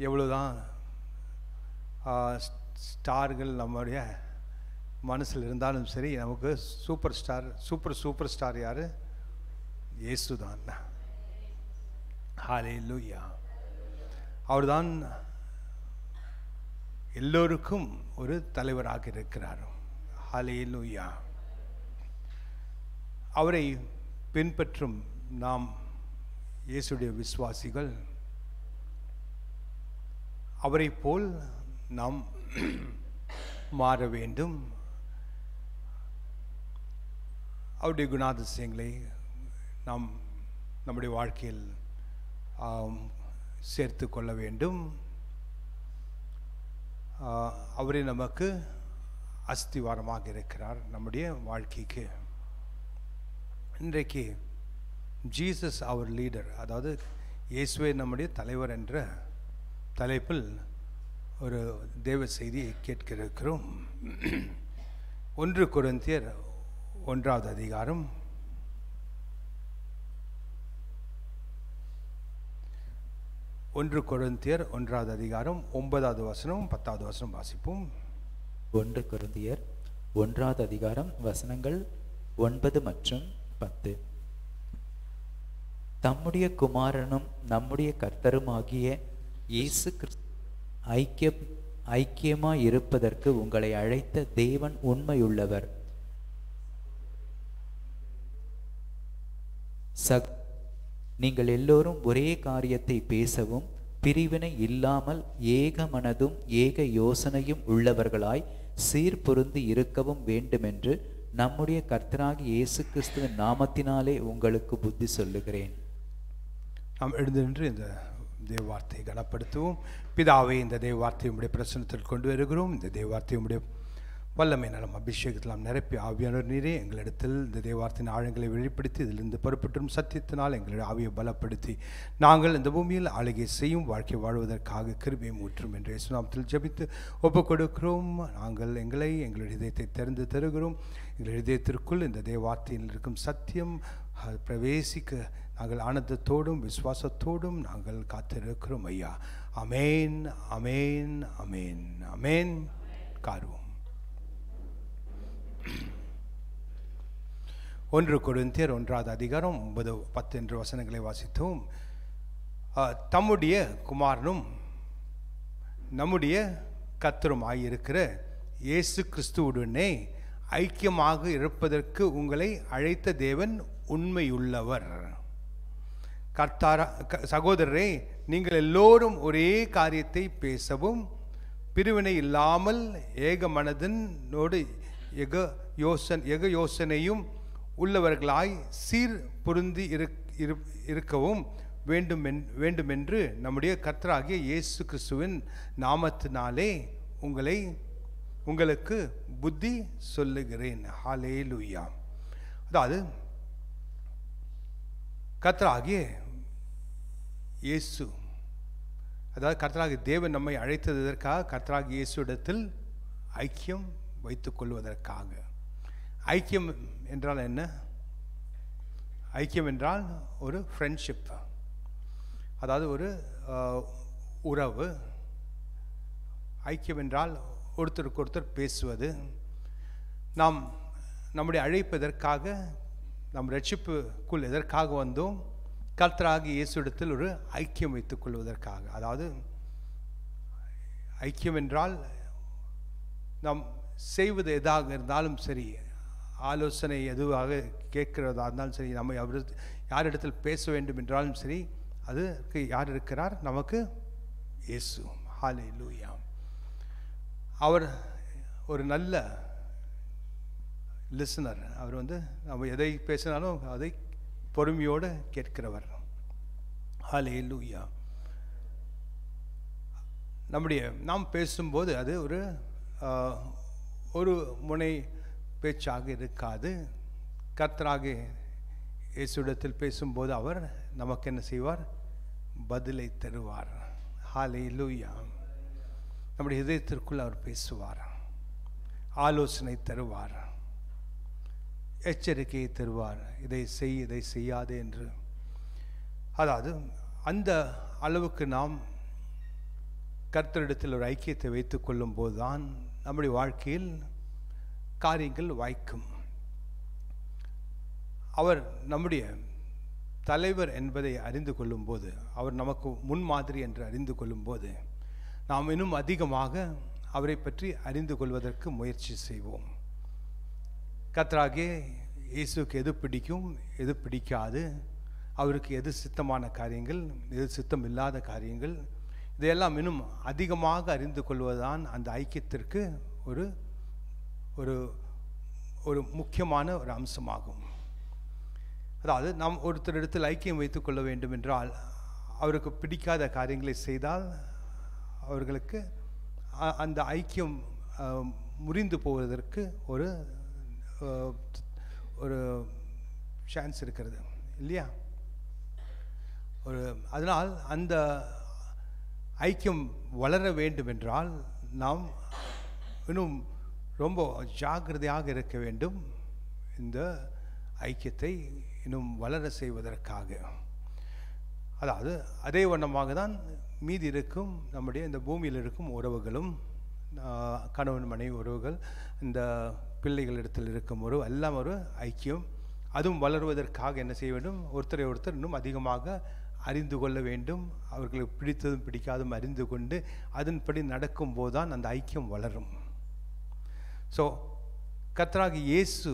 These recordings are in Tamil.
எவ்வளோதான் ஸ்டார்கள் நம்முடைய மனசில் இருந்தாலும் சரி, நமக்கு சூப்பர் ஸ்டார் யார்? இயேசு தான். ஹல்லேலூயா. அவர்தான் எல்லோருக்கும் ஒரு தலைவராக இருக்கிறார். ஹல்லேலூயா. அவரை பின்பற்றும் நாம் இயேசுடைய விசுவாசிகள் அவரை போல் நாம் மாற வேண்டும். அவருடைய குணாதிசயங்களை நாம் நம்முடைய வாழ்க்கையில் சேர்த்து கொள்ள வேண்டும். அவரே நமக்கு அஸ்திவாரமாக இருக்கிறார் நம்முடைய வாழ்க்கைக்கு. இன்றைக்கு ஜீசஸ் அவர் லீடர், அதாவது இயேசுவே நம்முடைய தலைவர் என்ற தலைப்பில் ஒரு தேவ செய்தியை கேட்க இருக்கிறோம். 1 கொரிந்தியர் 1வது அதிகாரம் 9வது வசனம் 10வது வசனம் வாசிப்போம். 1 கொரிந்தியர் 1வது அதிகாரம் வசனங்கள் 9 மற்றும் 10. தம்முடைய குமாரனும் நம்முடைய கர்த்தருமாகிய இயேசு கிறிஸ்து ஐக்கியமாய் இருப்பதற்கு உங்களை அழைத்த தேவன் உண்மையுள்ளவர். நீங்கள் எல்லோரும் ஒரே காரியத்தை பேசவும் பிரிவினை இல்லாமல் ஏக மனதும் ஏக யோசனையும் உள்ளவர்களாய் சீர்பொருந்தி இருக்கவும் வேண்டுமென்று நம்முடைய கர்த்தராகிய இயேசு கிறிஸ்துவின் நாமத்தினாலே உங்களுக்கு புத்தி சொல்லுகிறேன். நாம் எழுந்திருந்து இந்த தேவ வார்த்தையை கனப்படுத்துவோம். பிதாவே, இந்த தேவ வார்த்தையை உம்முடைய பிரசன்னத்தில் கொண்டு வருகிறோம். இந்த தேவ வார்த்தையை உம்முடைய வல்லமை நலம் அபிஷேகத்தில் நாம் நிரப்பி ஆவியானவர் நீரே எங்களிடத்தில் இந்த தேவார்த்தின் ஆழங்களை வெளிப்படுத்தி இதிலிருந்து புறப்பட்டும் சத்தியத்தினால் எங்களுடைய ஆவியை பலப்படுத்தி நாங்கள் இந்த பூமியில் ஆளுகை செய்யும் வாழ்க்கை வாழ்வதற்காக கிருபையை ஊற்றும் என்று இயேசு நாமத்தில் ஜெபித்து ஒப்புக் கொடுக்கிறோம். நாங்கள் எங்களுடைய இதயத்தை திறந்து தருகிறோம். எங்கள் இதயத்திற்குள் இந்த தேவார்த்தையில் இருக்கும் சத்தியம் பிரவேசிக்க நாங்கள் ஆனந்தத்தோடும் விசுவாசத்தோடும் நாங்கள் காத்திருக்கிறோம் ஐயா. அமேன், அமேன், அமேன், அமேன். காருவோம். 1 கொரிந்தியர் 1வது அதிகாரம் 9-10 என்ற வசனங்களை வாசித்தோம். தம்முடைய குமாரனும் நம்முடைய கர்த்தருமாயிருக்கிற இயேசு கிறிஸ்துவுடனே ஐக்கியமாக இருப்பதற்கு உங்களை அழைத்த தேவன் உண்மையுள்ளவர். சகோதரரே, நீங்கள் எல்லோரும் ஒரே காரியத்தை பேசவும் பிரிவினை இல்லாமல் ஏக மனதினோடு ஏக யோசனையும் உள்ளவர்களாய் சீர் பொருந்தி இருக்கவும் வேண்டுமென்று நம்முடைய கர்த்தராகிய இயேசு கிறிஸ்துவின் நாமத்தினாலே உங்களுக்கு புத்தி சொல்லுகிறேன். ஹல்லேலூயா. அதாவது கர்த்தராகிய இயேசு, அதாவது கர்த்தராகிய தேவன் நம்மை அழைத்ததற்காக கர்த்தராகிய இயேசு இடத்தில் ஐக்கியம் வைத்துக் கொள்வதற்காக. ஐக்கியம் என்றால் என்ன? ஐக்கியம் என்றால் ஒரு ஃப்ரெண்ட்ஷிப், அதாவது ஒரு உறவு. ஐக்கியம் என்றால் ஒருத்தருக்கு ஒருத்தர் பேசுவது. நாம் நம்முடைய அழைப்பதற்காக, நம் ரட்சிப்புக்குள் எதற்காக வந்தோம்? கர்த்தராகிய இயேசுவிடத்தில் ஒரு ஐக்கியம் வைத்துக் கொள்வதற்காக. அதாவது ஐக்கியம் என்றால் நாம் செய்வது எதாக இருந்தாலும் சரி, ஆலோசனை எதுவாக கேட்கிறதா இருந்தாலும் சரி, நம்ம யாரிடத்தில் பேச வேண்டும் என்றாலும் சரி, அதுக்கு யார் இருக்கிறார்? நமக்கு இயேசு. ஹல்லேலூயா. அவர் ஒரு நல்ல லிசனர். அவர் நம்ம எதை பேசினாலும் அதை பொறுமையோடு கேட்கிறவர். ஹல்லேலூயா. நாம் பேசும்போது அது ஒரு முனை பேச்சாக இருக்காது. கர்த்தராகிய இயேசுவிடத்தில் பேசும்போது அவர் நமக்கு என்ன செய்வார்? பதிலை தருவார். ஹல்லேலூயா. நம்முடைய இதயத்திற்குள் அவர் பேசுவார், ஆலோசனை தருவார், எச்சரிக்கையை தருவார், இதை செய், இதை செய்யாதே என்று. அதாவது அந்த அளவுக்கு நாம் கர்த்தரிடத்தில் ஒரு ஐக்கியத்தை வைத்துக் கொள்ளும் போதுதான் நம்முடைய வாழ்க்கையில் காரியங்கள் வாய்க்கும். அவர் நம்முடைய தலைவர் என்பதை அறிந்து கொள்ளும்போது, அவர் நமக்கு முன்மாதிரி என்று அறிந்து கொள்ளும்போது, நாம் இன்னும் அதிகமாக அவரை பற்றி அறிந்து கொள்வதற்கு முயற்சி செய்வோம். கர்த்தராகிய இயேசுவுக்கு எது பிடிக்கும், எது பிடிக்காது, அவருக்கு எது சித்தமான காரியங்கள், எது சித்தம் இல்லாத காரியங்கள், இதையெல்லாம் இன்னும் அதிகமாக அறிந்து கொள்வதுதான் அந்த ஐக்கியத்திற்கு ஒரு ஒரு ஒரு முக்கியமான ஒரு அம்சமாகும். அதாவது நாம் ஒருத்தரிடத்தில் ஐக்கியம் வைத்துக் கொள்ள வேண்டும் என்றால், அவருக்கு பிடிக்காத காரியங்களை செய்தால் அவர்களுக்கு அந்த ஐக்கியம் முறிந்து போவதற்கு ஒரு ஒரு சான்ஸ் இருக்கிறது இல்லையா? அதனால் அந்த ஐக்கியம் வளர வேண்டும் என்றால் நாம் இன்னும் ரொம்ப ஜாக்கிரதையாக இருக்க வேண்டும், இந்த ஐக்கியத்தை இன்னும் வளர செய்வதற்காக. அதாவது அதே வண்ணமாக தான் மீதி இருக்கும் நம்முடைய இந்த பூமியில் இருக்கும் உறவுகளும், கணவன் மனைவி உறவுகள், இந்த பிள்ளைகளிடத்தில் இருக்கும் உறவு எல்லாம் ஒரு ஐக்கியம். அதுவும் வளருவதற்காக என்ன செய்ய வேண்டும்? ஒருத்தரை ஒருத்தர் இன்னும் அதிகமாக அறிந்து கொள்ள வேண்டும். அவர்களுக்கு பிடித்ததும் பிடிக்காதும் அறிந்து கொண்டு அதன்படி நடக்கும்போது தான் அந்த ஐக்கியம் வளரும். ஸோ கர்த்தராகிய இயேசு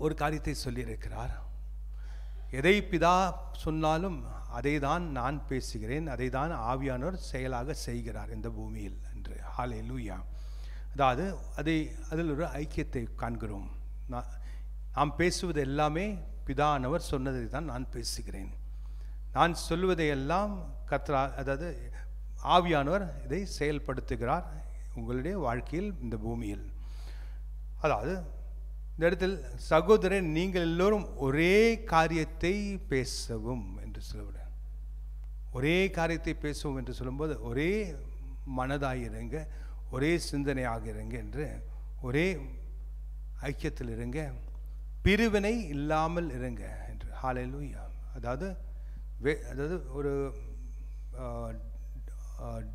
ஒரு காரியத்தை சொல்லியிருக்கிறார். எதை பிதா சொன்னாலும் அதை தான் நான் பேசுகிறேன், அதை தான் ஆவியானவர் செயலாக செய்கிறார் இந்த பூமியில் என்று. ஹல்லேலூயா. அதாவது அதில் ஒரு ஐக்கியத்தை காண்கிறோம். நாம் பேசுவது எல்லாமே பிதானவர் சொன்னதை தான் நான் பேசுகிறேன். நான் சொல்வதையெல்லாம் அதாவது ஆவியானவர் இதை செயல்படுத்துகிறார் உங்களுடைய வாழ்க்கையில், இந்த பூமியில். அதாவது இந்த இடத்தில் சகோதரன், நீங்கள் எல்லோரும் ஒரே காரியத்தை பேசவும் என்று சொல்லுவார். ஒரே காரியத்தை பேசுவோம் என்று சொல்லும்போது ஒரே மனதாக இருங்க, ஒரே சிந்தனையாக இருங்க என்று, ஒரே ஐக்கியத்தில் இருங்க, பிரிவினை இல்லாமல் இருங்க என்று. ஹல்லேலூயா. அதாவது ஒரு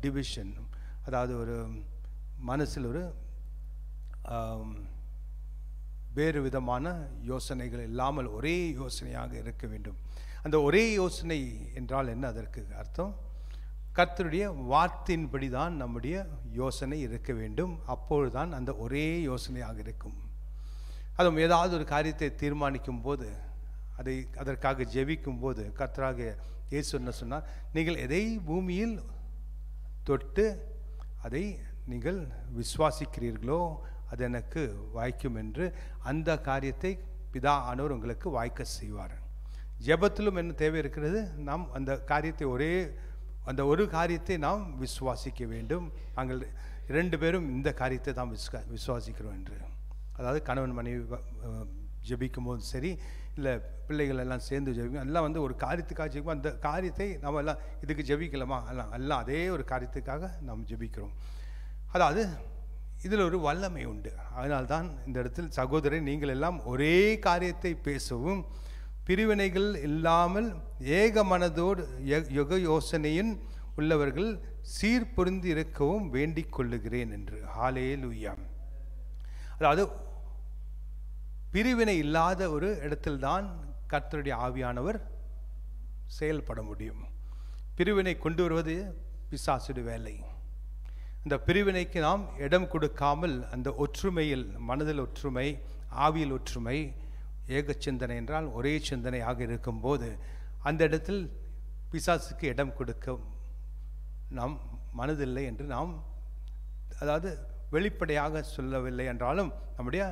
டிவிஷன், அதாவது ஒரு மனசில் ஒரு வேறு விதமான யோசனைகள் இல்லாமல் ஒரே யோசனையாக இருக்க வேண்டும். அந்த ஒரே யோசனை என்றால் என்ன? அதற்கு அர்த்தம் கர்த்தருடைய வார்த்தையின்படி தான் நம்முடைய யோசனை இருக்க வேண்டும். அப்பொழுதுதான் அந்த ஒரே யோசனையாக இருக்கும். அதுவும் ஏதாவது ஒரு காரியத்தை தீர்மானிக்கும் போது, அதற்காக ஜெபிக்கும் போது கர்த்தராகிய இயேசு என்ன சொன்னார்? நீங்கள் எதை பூமியில் தொட்டு அதை நீங்கள் விசுவாசிக்கிறீர்களோ அது எனக்கு வாய்க்கும் என்று அந்த காரியத்தை பிதா ஆனவர் உங்களுக்கு வாய்க்க செய்வார். ஜெபத்திலும் என்ன தேவை இருக்கிறது? நாம் அந்த காரியத்தை அந்த ஒரு காரியத்தை நாம் விசுவாசிக்க வேண்டும். நாங்கள் 2 பேரும் இந்த காரியத்தை தான் விசுவாசிக்கிறோம் என்று. அதாவது கணவன் மனைவி ஜெபிக்கும் போது சரி, இல்லை பிள்ளைகள் எல்லாம் சேர்ந்து ஜெபிக்கும், எல்லாம் ஒரு காரியத்துக்காக ஜெபிக்கும். அந்த காரியத்தை நம்ம எல்லாம் இதுக்கு ஜெபிக்கலாமா? எல்லாம் அதே ஒரு காரியத்துக்காக நாம் ஜெபிக்கிறோம். அதாவது இதில் ஒரு வல்லமை உண்டு. அதனால்தான் இந்த இடத்தில் சகோதரன், நீங்கள் எல்லாம் ஒரே காரியத்தை பேசவும், பிரிவினைகள் இல்லாமல் ஏக மனதோடு யுக யோசனையின் உள்ளவர்கள் சீர்பொருந்தி இருக்கவும் வேண்டிக் கொள்ளுகிறேன் என்று. ஹல்லேலூயா. அதாவது பிரிவினை இல்லாத ஒரு இடத்தில்தான் கர்த்தருடைய ஆவியானவர் செயல்பட முடியும். பிரிவினை கொண்டு வருவது பிசாசுடைய வேலை. அந்த பிரிவினைக்கு நாம் இடம் கொடுக்காமல் அந்த ஒற்றுமையில், மனதில் ஒற்றுமை, ஆவியில் ஒற்றுமை, ஏக சிந்தனை என்றால் ஒரே சிந்தனையாக இருக்கும்போது அந்த இடத்தில் பிசாசுக்கு இடம் கொடுக்க நாம் மனதில்லை என்று நாம், அதாவது வெளிப்படையாக சொல்லவில்லை என்றாலும் நம்முடைய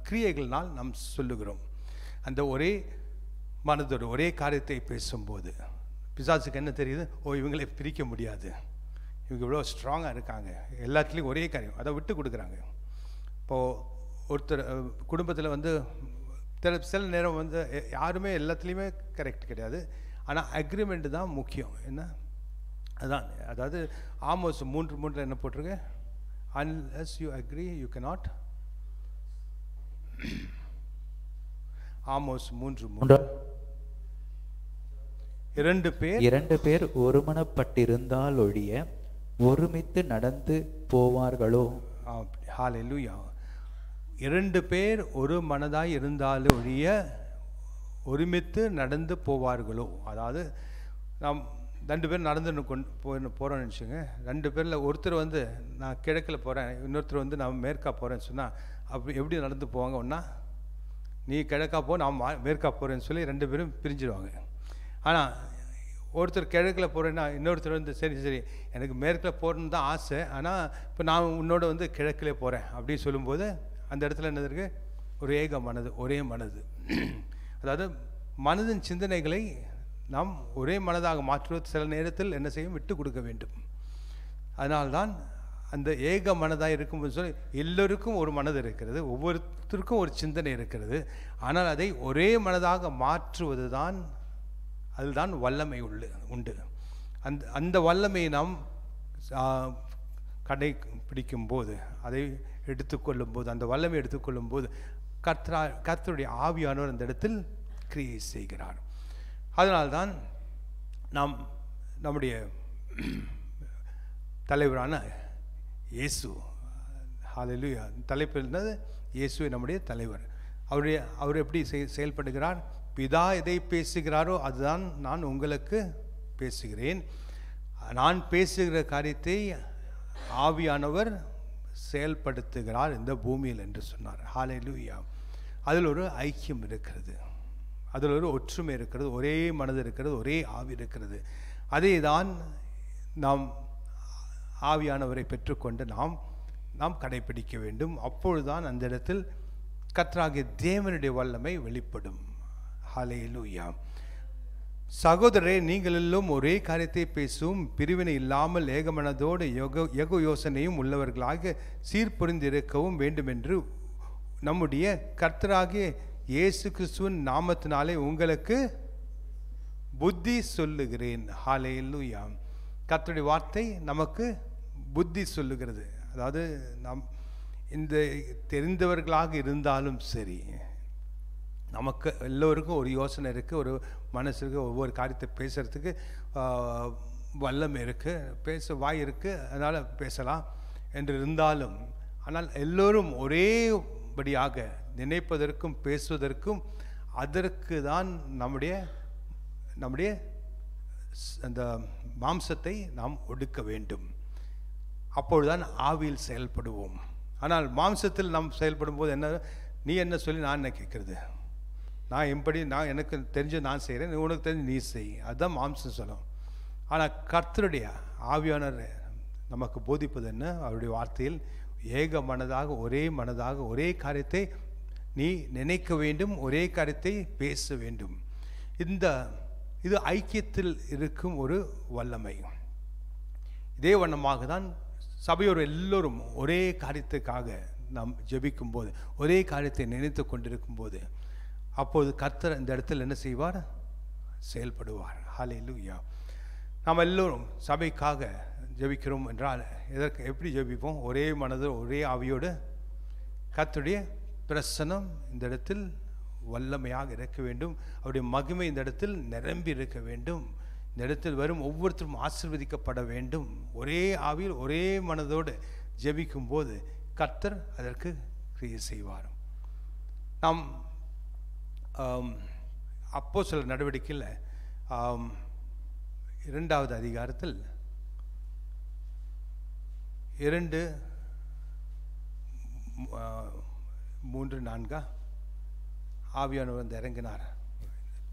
கிரியைகள்னால் நாம் சொல்லுகிறோம். அந்த ஒரே மனதோடு ஒரே காரியத்தை பேசும்போது பிசாசுக்கு என்ன தெரியுது? இவங்களை பிரிக்க முடியாது, இவங்க இவ்வளோ ஸ்ட்ராங்காக இருக்காங்க, எல்லாத்துலேயும் ஒரே காரியம், அதை விட்டு கொடுக்குறாங்க. இப்போது ஒருத்தர் குடும்பத்தில் சில நேரம் யாருமே எல்லாத்துலேயுமே கரெக்ட் கிடையாது. ஆனால் அக்ரிமெண்ட்டு தான் முக்கியம். என்ன அதான், அதாவது ஆமோஸ் 3:3 என்ன போட்டிருக்கு? unless you agree you cannot. Amos 3:3 இரண்டு பேர் ஒருமனப்பட்டிருந்தால் ஒழிய ஒருமித்து நடந்து போவார்களோ? ஹல்லேலூயா. 2 பேர் ஒரு மனதாய் இருந்தாலும் ஒழிய ஒருமித்து நடந்து போவார்களோ. அதாவது நாம் 2 பேர் நடந்து போகிறோன்னு நினச்சிங்க. 2 பேரில் ஒருத்தர் வந்து நான் கிழக்கில் போகிறேன், இன்னொருத்தர் வந்து நான் மேற்கா போகிறேன்னு சொன்னால் அப்படி எப்படி நடந்து போவாங்க? ஒன்றா நீ கிழக்கா போ, நான் மேற்கா போகிறேன்னு சொல்லி 2 பேரும் பிரிஞ்சிடுவாங்க. ஆனால் ஒருத்தர் கிழக்கில் போகிறேன்னா இன்னொருத்தர் வந்து சரி சரி எனக்கு மேற்கில் போகிறன்னு தான் ஆசை, ஆனால் இப்போ நான் உன்னோட வந்து கிழக்கிலே போகிறேன் அப்படின்னு சொல்லும்போது அந்த இடத்துல என்னது இருக்குது? ஒரு ஏக மனது, ஒரே மனது. அதாவது மனதின் சிந்தனைகளை நாம் ஒரே மனதாக மாற்றுவது சில நேரத்தில் என்ன செய்யும்? விட்டு கொடுக்க வேண்டும். அதனால்தான் அந்த ஏக மனதாக இருக்கும்போது சொல்லி எல்லோருக்கும் ஒரு மனது இருக்கிறது, ஒவ்வொருத்தருக்கும் ஒரு சிந்தனை இருக்கிறது. ஆனால் அதை ஒரே மனதாக மாற்றுவது தான், அதுதான் வல்லமை உண்டு. அந்த வல்லமையை நாம் கடைபிடிக்கும் போது, அதை எடுத்துக்கொள்ளும் போது, அந்த வல்லமை எடுத்துக்கொள்ளும் போது கர்த்தருடைய ஆவியானவர் அந்த இடத்தில் கிரியை செய்கிறார். அதனால்தான் நாம் நம்முடைய தலைவரான இயேசு, ஹல்லேலூயா, தலைப்பு இருந்தது இயேசுவை நம்முடைய தலைவர். அவர் எப்படி செயல்படுகிறார்? பிதா எதை பேசுகிறாரோ அதுதான் நான் உங்களுக்கு பேசுகிறேன், நான் பேசுகிற காரியத்தை ஆவியானவர் செயல்படுத்துகிறார் இந்த பூமியில் என்று சொன்னார். ஹல்லேலூயா. அதில் ஒரு ஐக்கியம் இருக்கிறது, அதில் ஒரு ஒற்றுமை இருக்கிறது, ஒரே மனது இருக்கிறது, ஒரே ஆவி இருக்கிறது. அதை தான் நாம் ஆவியானவரை பெற்றுக்கொண்டு நாம் கடைபிடிக்க வேண்டும். அப்பொழுதுதான் அந்த இடத்தில் கர்த்தராகிய தேவனுடைய வல்லமை வெளிப்படும். ஹல்லேலூயா. சகோதரரே, நீங்கள் எல்லாம் ஒரே காரியத்தை பேசும், பிரிவினை இல்லாமல் ஏகமனதோடு யெகோ யோசனையும் உள்ளவர்களாக சீர்புரிந்திருக்கவும் வேண்டும் என்று நம்முடைய கர்த்தராகிய இயேசு கிறிஸ்துவின் நாமத்தினாலே உங்களுக்கு புத்தி சொல்லுகிறேன். ஹல்லேலூயா. கர்த்தருடைய வார்த்தை நமக்கு புத்தி சொல்லுகிறது. அதாவது நாம் இந்த தெரிந்தவர்களாக இருந்தாலும் சரி, நமக்கு எல்லோருக்கும் ஒரு யோசனை இருக்குது, ஒரு மனசு இருக்குது, ஒவ்வொரு காரியத்தை பேசுகிறதுக்கு வல்லமை இருக்குது, பேச வாய் இருக்குது, அதனால் பேசலாம் என்று இருந்தாலும், ஆனால் எல்லோரும் ஒரேபடியாக நினைப்பதற்கும் பேசுவதற்கும் அதற்கு தான் நம்முடைய அந்த மாம்சத்தை நாம் ஒடுக்க வேண்டும். அப்பொழுதுதான் ஆவியில் செயல்படுவோம். ஆனால் மாம்சத்தில் நாம் செயல்படும் போது என்ன, நீ என்ன சொல்லி நான் என்ன கேட்குறது, நான் எனக்கு தெரிஞ்சு நான் செய்கிறேன், உனக்கு தெரிஞ்சு நீ செய், அதுதான் மாம்சம் சொல்லும். ஆனால் கர்த்தருடைய ஆவியானவர் நமக்கு போதிப்பது என்ன? அவருடைய வார்த்தையில் ஏக மனதாக ஒரே காரியத்தை நீ நினைக்க வேண்டும், ஒரே காரியத்தை பேச வேண்டும். இது ஐக்கியத்தில் இருக்கும் ஒரு வல்லமை. இதே வண்ணமாக தான் சபையோர் எல்லோரும் ஒரே காரியத்துக்காக நாம் ஜெபிக்கும் போது, ஒரே காரியத்தை நினைத்து கொண்டிருக்கும் போது, அப்போது கர்த்தர் இந்த இடத்தில் என்ன செய்வார்? செயல்படுவார். ஹல்லேலூயா. நாம் எல்லோரும் சபைக்காக ஜெபிக்கிறோம் என்றால் எப்படி ஜெபிப்போம்? ஒரே மனது, ஒரே ஆவியோடு கர்த்தருடைய பிரசன்னம் இந்த இடத்தில் வல்லமையாக இருக்க வேண்டும். அவருடைய மகிமை இந்த இடத்தில் நிரம்பி இருக்க வேண்டும். இந்த இடத்தில் வரும் ஒவ்வொருத்தரும் ஆசீர்வதிக்கப்பட வேண்டும். ஒரே ஆவியில் ஒரே மனதோடு ஜெபிக்கும் போது கர்த்தர் அதற்கு கிரியை செய்வார். நாம் அப்போஸ்தலர் நடவடிக்கையில் 2வது அதிகாரத்தில் 2:3-4 ஆவியானவர் வந்து இறங்கினார்.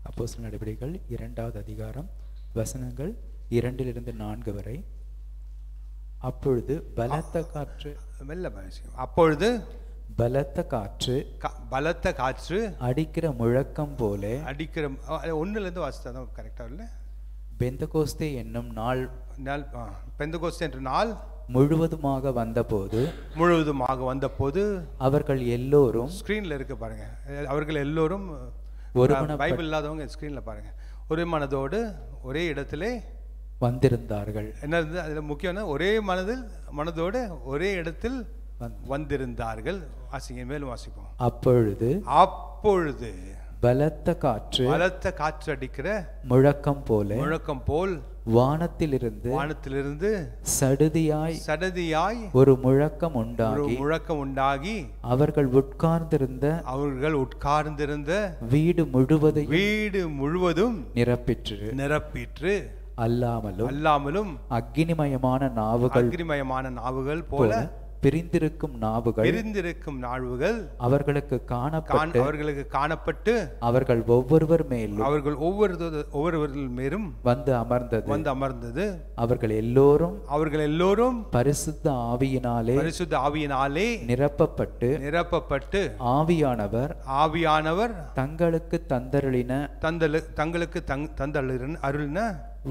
அப்போஸ்தலர் நடவடிக்கைகள் 2வது அதிகாரம் வசனங்கள் 2-4 வரை. அப்பொழுது பலத்த காற்று, அப்பொழுது பலத்த காற்று அடிக்கிற முழக்கம் போல, அடிக்கிற 1லேருந்து வாசித்தா தான் கரெக்டாக இல்லை? பெந்தகோஸ்தே என்னும் நாள், பெந்தகோஸ்தே என்ற நாள் முழுவதுமாக வந்தபோது அவர்கள் எல்லோரும், ஸ்கிரீன்ல இருக்கு பாருங்க, அவர்கள் எல்லோரும், பைபிள் இல்லாதவங்க ஸ்கிரீன்ல பாருங்க, ஒரே மனதோடு ஒரே இடத்திலே வந்திருந்தார்கள். என்ன இருந்தது அதில் முக்கியமான? ஒரே மனதோடு ஒரே இடத்தில் வந்திருந்தார்கள். வாசிங்க, மேலும் வாசிப்போம். அப்பொழுது பலத்த காற்று பலத்த காற்று அடிக்கிற முழக்கம் போல் வானத்திலிருந்து சடுதியாய் ஒரு முழக்கம் உண்டாகி அவர்கள் உட்கார்ந்திருந்த வீடு முழுவதும் நிரப்பிற்று. அல்லாமலும் அக்கினிமயமான நாவுகள் போல பிரிந்திருக்கும் நாவுகள் அவர்களுக்கு காணப்பட்டு அவர்கள் ஒவ்வொருவர் மேலும் வந்து அமர்ந்தது. அவர்கள் எல்லோரும் பரிசுத்த ஆவியினாலே நிரப்பப்பட்டு ஆவியானவர் தங்களுக்கு தந்தருளின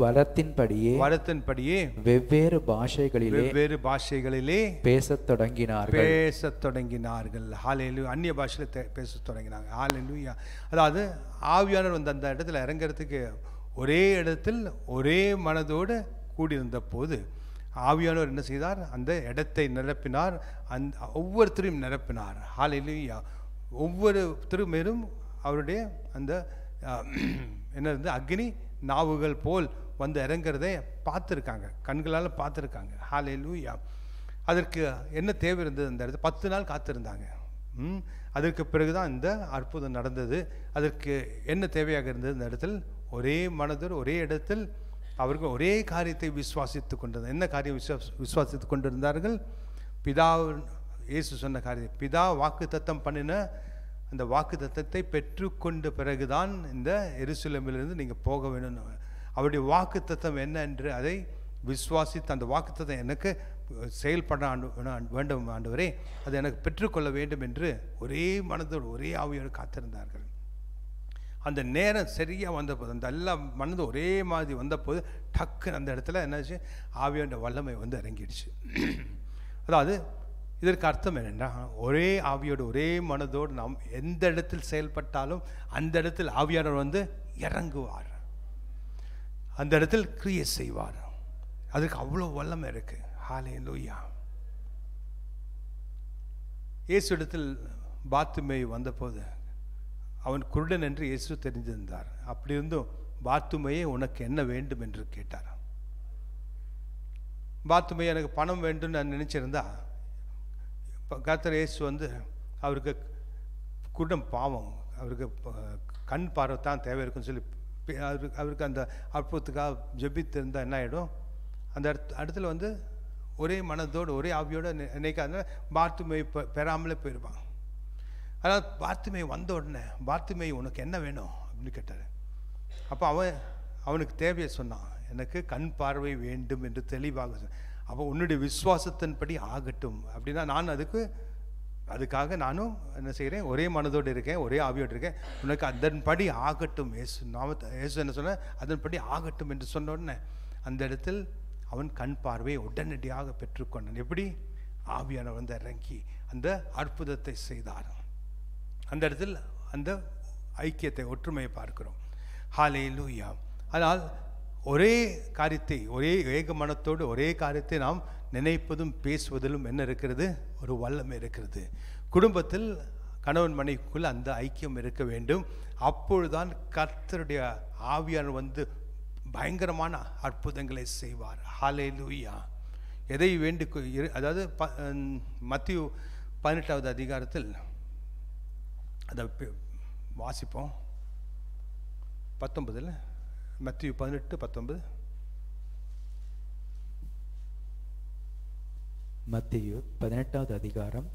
வரத்தின்படியே வெவ்வேறு பாஷைகளிலே பேசத் தொடங்கினார்கள். ஹல்லேலூயா. அந்நிய பாஷையில பேசத் தொடங்கினாங்க. ஹல்லேலூயா. அதாவது ஆவியானவர் வந்து அந்த இடத்துல இறங்கிறதுக்கு ஒரே இடத்தில் ஒரே மனதோடு கூடியிருந்த போது ஆவியானவர் என்ன செய்தார்? அந்த இடத்தை நிரப்பினார். ஒவ்வொருத்தரையும் நிரப்பினார். ஹல்லேலூயா. ஒவ்வொருத்தரும் மேலும் அவருடைய அந்த என்ன இருந்து அக்னி நாவுகள் போல் வந்து இறங்கிறதை பார்த்துருக்காங்க, கண்களால் பார்த்துருக்காங்க. ஹல்லேலூயா. அதற்கு என்ன தேவை இருந்தது? அந்த இடத்துல 10 நாள் காத்திருந்தாங்க. அதற்கு பிறகுதான் இந்த அற்புதம் நடந்தது. அதற்கு என்ன தேவையாக இருந்தது? இந்த இடத்தில் ஒரே மனதோடு ஒரே இடத்தில் அவர்கள் ஒரே காரியத்தை விசுவாசித்து கொண்டிருந்தார். என்ன காரியம் விசுவாசித்து கொண்டிருந்தார்கள்? பிதா இயேசு சொன்ன காரியம், பிதா வாக்குத்தத்தம் பண்ணின அந்த வாக்குத்தத்தத்தை பெற்றுக்கொண்ட பிறகுதான் இந்த எருசலேமிலிருந்து நீங்கள் போக வேணும். அவருடைய வாக்குத்தத்தம் என்ன என்று அதை விசுவாசித்து அந்த வாக்குத்தத்தம் எனக்கு செயல்பட வேண்டும் ஆண்டவரே, அதை எனக்கு பெற்றுக்கொள்ள வேண்டும் என்று ஒரே மனதோடு ஒரே ஆவியோடு காத்திருந்தார்கள். அந்த நேரம் சரியாக வந்தபோது, அந்த எல்லா மனது ஒரே மாதிரி வந்தபோது டக்குன்னு அந்த இடத்துல என்னாச்சு? ஆவியோட வல்லமை வந்து இறங்கிடுச்சு. அதாவது இதற்கு அர்த்தம் என்னென்னா, ஒரே ஆவியோடு ஒரே மனதோடு நாம் எந்த இடத்தில் செயல்பட்டாலும் அந்த இடத்தில் ஆவியானவர் வந்து இறங்குவார், அந்த இடத்தில் கிரியை செய்வார். அதுக்கு அவ்வளோ வல்லமை இருக்கு. ஹல்லேலூயா. இயேசு இடத்தில் பாத்துமேயு வந்தபோது அவன் குருடன் என்று இயேசு தெரிந்திருந்தார். அப்படி இருந்தும் பாத்துமேயே உனக்கு என்ன வேண்டும் என்று கேட்டார். பாத்துமேயே எனக்கு பணம் வேண்டும் நான் நினைச்சிருந்தா, கர்த்தர் இயேசு வந்து அவருக்கு குருடன் பாவம், அவருக்கு கண் பார்வை தான் தேவை இருக்குன்னு சொல்லி அவருக்கு அந்த அற்புதத்துக்காக ஜெபித்திருந்தால் என்ன ஆகிடும்? அந்த இடத்துல வந்து ஒரே மனதோடு ஒரே ஆவியோடு நினைக்காத பாத்துமை பெறாமலே போயிருப்பான். அதனால் பாத்துமை வந்த உடனே பாத்துமை உனக்கு என்ன வேணும் அப்படின்னு கேட்டார். அப்போ அவனுக்கு தேவையை சொன்னான், எனக்கு கண் பார்வை வேண்டும் என்று தெளிவாக சொன்னான். அப்போ உன்னுடைய விசுவாசத்தின்படி ஆகட்டும் அப்படின்னா, நான் அதுக்காக நானும் என்ன செய்கிறேன்? ஒரே மனதோடு இருக்கேன், ஒரே ஆவியோடு இருக்கேன், உனக்கு அதன்படி ஆகட்டும். இயேசு என்ன சொன்ன? அதன்படி ஆகட்டும் என்று சொன்ன உடனே அந்த இடத்தில் அவன் கண் பார்வையை உடனடியாக பெற்றுக்கொண்டான். எப்படி? ஆவியானவர் வந்து இறங்கி அந்த அற்புதத்தை செய்தார். அந்த இடத்தில் அந்த ஐக்கியத்தை, ஒற்றுமையை பார்க்கிறோம். ஹல்லேலூயா. ஆனால் ஒரே காரியத்தை, ஒரே ஏக மனத்தோடு ஒரே காரியத்தை நாம் நினைப்பதும் பேசுவதிலும் என்ன இருக்கிறது? ஒரு வல்லமை இருக்கிறது. குடும்பத்தில் கணவன் மனைவிக்குள் அந்த ஐக்கியம் இருக்க வேண்டும். அப்பொழுதுதான் கர்த்தருடைய ஆவியானவர் வந்து பயங்கரமான அற்புதங்களை செய்வார். ஹல்லேலூயா. எதை வேண்டி, அதாவது மத்தேயு 18வது அதிகாரத்தில் அதை வாசிப்போம். 19 மத்தேயு 18:19. மத்தேயு 18வது அதிகாரம்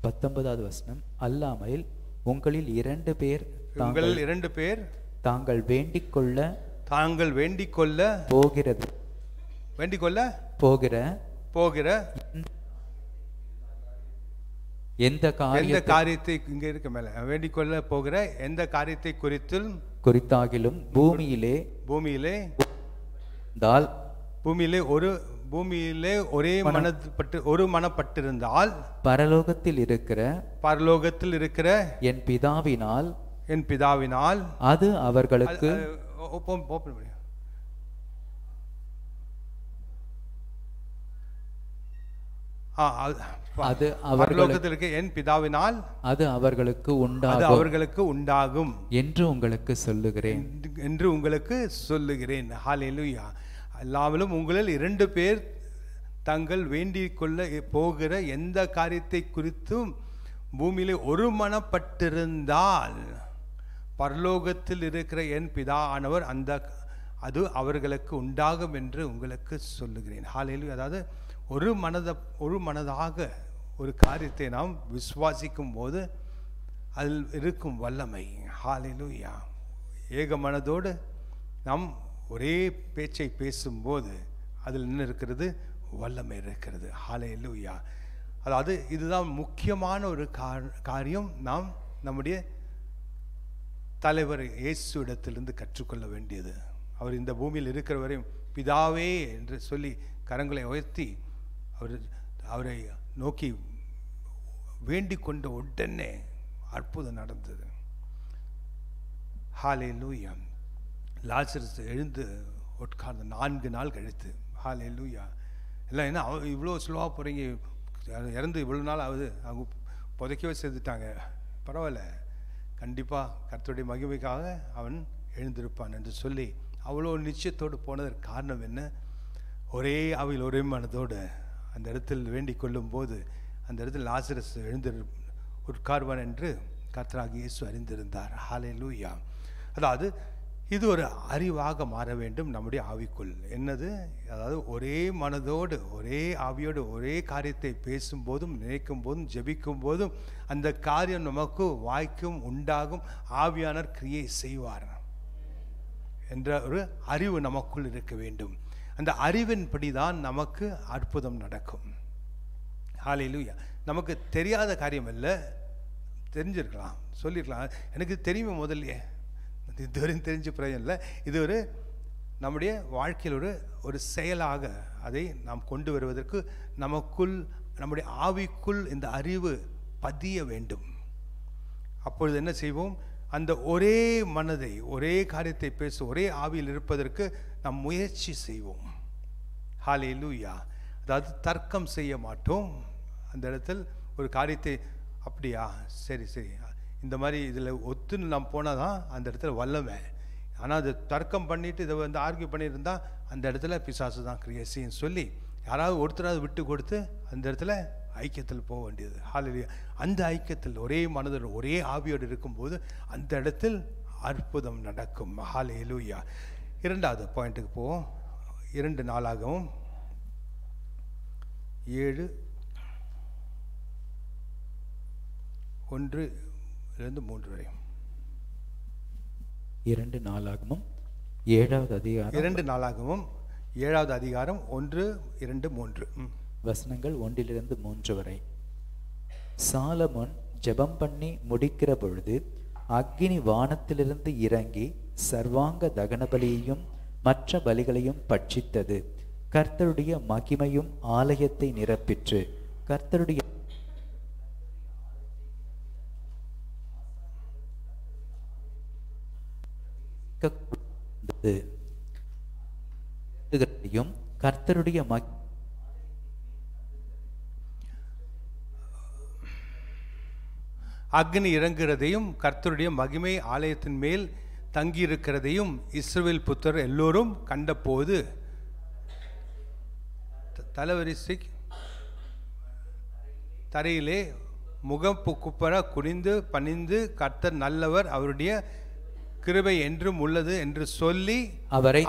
19வது வசனம். அல்லாமல் உங்களில் 2 பேர் தாங்கள் வேண்டிக் கொள்ள போகிற எந்த காரியத்தை இங்க இருக்க மேல வேண்டிக் கொள்ள போகிற எந்த காரியத்தை குறித்தாகிலும் பூமியிலே ஒரே மனப்பட்டிருந்தால் பரலோகத்தில் இருக்கிற என் பிதாவினால் அது அவர்களுக்கு அது பரலோகத்தில் இருக்க என் பிதாவினால் அது அவர்களுக்கு உண்டாகும் என்று உங்களுக்கு சொல்லுகிறேன். ஹல்லேலூயா. எல்லாவலும் உங்களில் 2 பேர் தங்கள் வேண்டிக் கொள்ள போகிற எந்த காரியத்தை குறித்தும் பூமியிலே ஒருமனப்பட்டிருந்தால் பரலோகத்தில் இருக்கிற என் பிதா ஆனவர் அது அவர்களுக்கு உண்டாகும் என்று உங்களுக்கு சொல்லுகிறேன். ஹல்லேலூயா. அதாவது ஒரு மனதாக ஒரு காரியத்தை நாம் விசுவாசிக்கும் போது அதில் இருக்கும் வல்லமை. ஹல்லேலூயா. ஏக மனதோடு நாம் ஒரே பேச்சை பேசும்போது அதில் என்ன இருக்கிறது? வல்லமை இருக்கிறது. ஹல்லேலூயா. அதாவது இதுதான் முக்கியமான ஒரு காரியம். நாம் நம்முடைய தலைவர் இயேசு இடத்திலிருந்து கற்றுக்கொள்ள வேண்டியது. அவர் இந்த பூமியில் இருக்கிற வரையும் பிதாவே என்று சொல்லி கரங்களை உயர்த்தி அவரை நோக்கி வேண்டிக் கொண்ட உடனே அற்புதம் நடந்தது. ஹல்லேலூயா. லாசரஸ் எழுந்து உட்கார்ந்து 4 நாள் கழித்து. ஹல்லேலூயா. எல்லாம் என்ன இவ்வளோ ஸ்லோவாக போகிறீங்க, இறந்து இவ்வளோ நாள் ஆகுது, அவங்க புதைக்கவே செஞ்சுட்டாங்க, பரவாயில்ல, கண்டிப்பாக கர்த்தருடைய மகிமைக்காக அவன் எழுந்திருப்பான் என்று சொல்லி அவ்வளோ நிச்சயத்தோடு போனதற்கு காரணம் என்ன? ஒரே ஆவியில் ஒரே மனதோடு அந்த இடத்தில் வேண்டிக் கொள்ளும் போது அந்த இடத்தில் லாசரஸ் உட்கார்வான் என்று கர்த்தராகிய இயேசு அறிந்திருந்தார். ஹல்லேலூயா. அதாவது இது ஒரு அறிவாக மாற வேண்டும் நம்முடைய ஆவிக்குள். என்னது? அதாவது ஒரே மனதோடு ஒரே ஆவியோடு ஒரே காரியத்தை பேசும்போதும் நினைக்கும் போதும் ஜெபிக்கும் போதும் அந்த காரியம் நமக்கு வாய்க்கும், உண்டாகும், ஆவியானவர் கிரியை செய்வார் என்ற ஒரு அறிவு நமக்குள் இருக்க வேண்டும். அந்த அறிவின்படி தான் நமக்கு அற்புதம் நடக்கும். ஹல்லேலூயா. நமக்கு தெரியாத காரியம் இல்லை, தெரிஞ்சிருக்கலாம், சொல்லியிருக்கலாம், எனக்கு தெரியுமே முதல்லையே, இதுவரையும் தெரிஞ்ச பிரயோஜனம் இல்லை. இது ஒரு நம்முடைய வாழ்க்கையில் ஒரு செயலாக அதை நாம் கொண்டு வருவதற்கு நமக்குள், நம்முடைய ஆவிக்குள் இந்த அறிவு பதிய வேண்டும். அப்பொழுது என்ன செய்வோம்? அந்த ஒரே மனதை ஒரே காரியத்தை பேச ஒரே ஆவியில் இருப்பதற்கு நாம் முயற்சி செய்வோம். ஹல்லேலூயா. அதாவது தர்க்கம் செய்ய மாட்டோம். அந்த இடத்தில் ஒரு காரியத்தை அப்படியா, சரி சரி, இந்த மாதிரி இதில் ஒத்துன்னு நாம் போனால் தான் அந்த இடத்துல வல்லமை. ஆனால் அது தர்க்கம் பண்ணிவிட்டு இதை ஆர்கியூ பண்ணியிருந்தா அந்த இடத்துல பிசாசு தான் கிரியேசின்னு சொல்லி யாராவது ஒருத்தராவது விட்டு கொடுத்து அந்த இடத்துல ஐக்கியத்தில் போக வேண்டியது. ஹல்லேலூயா. அந்த ஐக்கியத்தில் ஒரே மனதோடு ஒரே ஆவியோடு இருக்கும்போது அந்த இடத்தில் அற்புதம் நடக்கும். ஹல்லேலூயா. 2வது பாயிண்ட்டுக்கு போவோம். 2 நாளாகவும் 7:1-3 வரை. 2 நாளாகவும் 7வது அதிகாரம் 2 நாளாகவும் 7வது அதிகாரம் 1, 2, 3 வசனங்கள் 1-3 வரை. சாலமோன் ஜெபம் பண்ணி முடிக்கிற பொழுது அக்கினி வானத்திலிருந்து இறங்கி சர்வாங்க தகன பலியையும் மற்ற பலிகளையும் பட்சித்தது. கர்த்தருடைய மகிமையும் ஆலயத்தை நிரப்பிற்று. கர்த்தருடைய கர்த்தருடைய அக்னி இறங்குகிறதையும் கர்த்தருடைய மகிமை ஆலயத்தின் மேல் தங்கியிருக்கிறதையும் இஸ்ரவேல் புத்தர் எல்லோரும் கண்டபோது தலைவரிசை தரையிலே முகம் குப்பர குனிந்து பணிந்து கர்த்தர் நல்லவர், அவருடைய கிருபை என்றும் உள்ளது என்று சொல்லி அவரை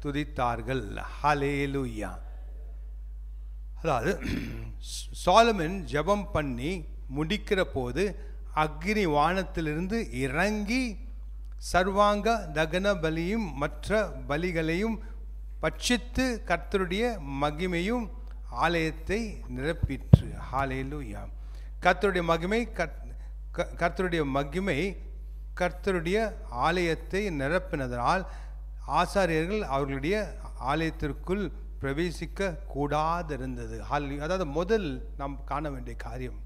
துதித்தார்கள். ஹல்லேலூயா. அதாவது சாலமன் ஜெபம் பண்ணி முடிக்கிற போது அக்னி வானத்திலிருந்து இறங்கி சர்வாங்க தகன பலியும் மற்ற பலிகளையும் பட்சித்து கர்த்தருடைய மகிமையும் ஆலயத்தை நிரப்பிற்று. ஹல்லேலூயா. கர்த்தருடைய மகிமை கர்த்தருடைய ஆலயத்தை நிரப்பினதனால் ஆசாரியர்கள் அவர்களுடைய ஆலயத்திற்குள் பிரவேசிக்க கூடாதிருந்தது. அதாவது முதல் நாம் காண வேண்டிய காரியம்,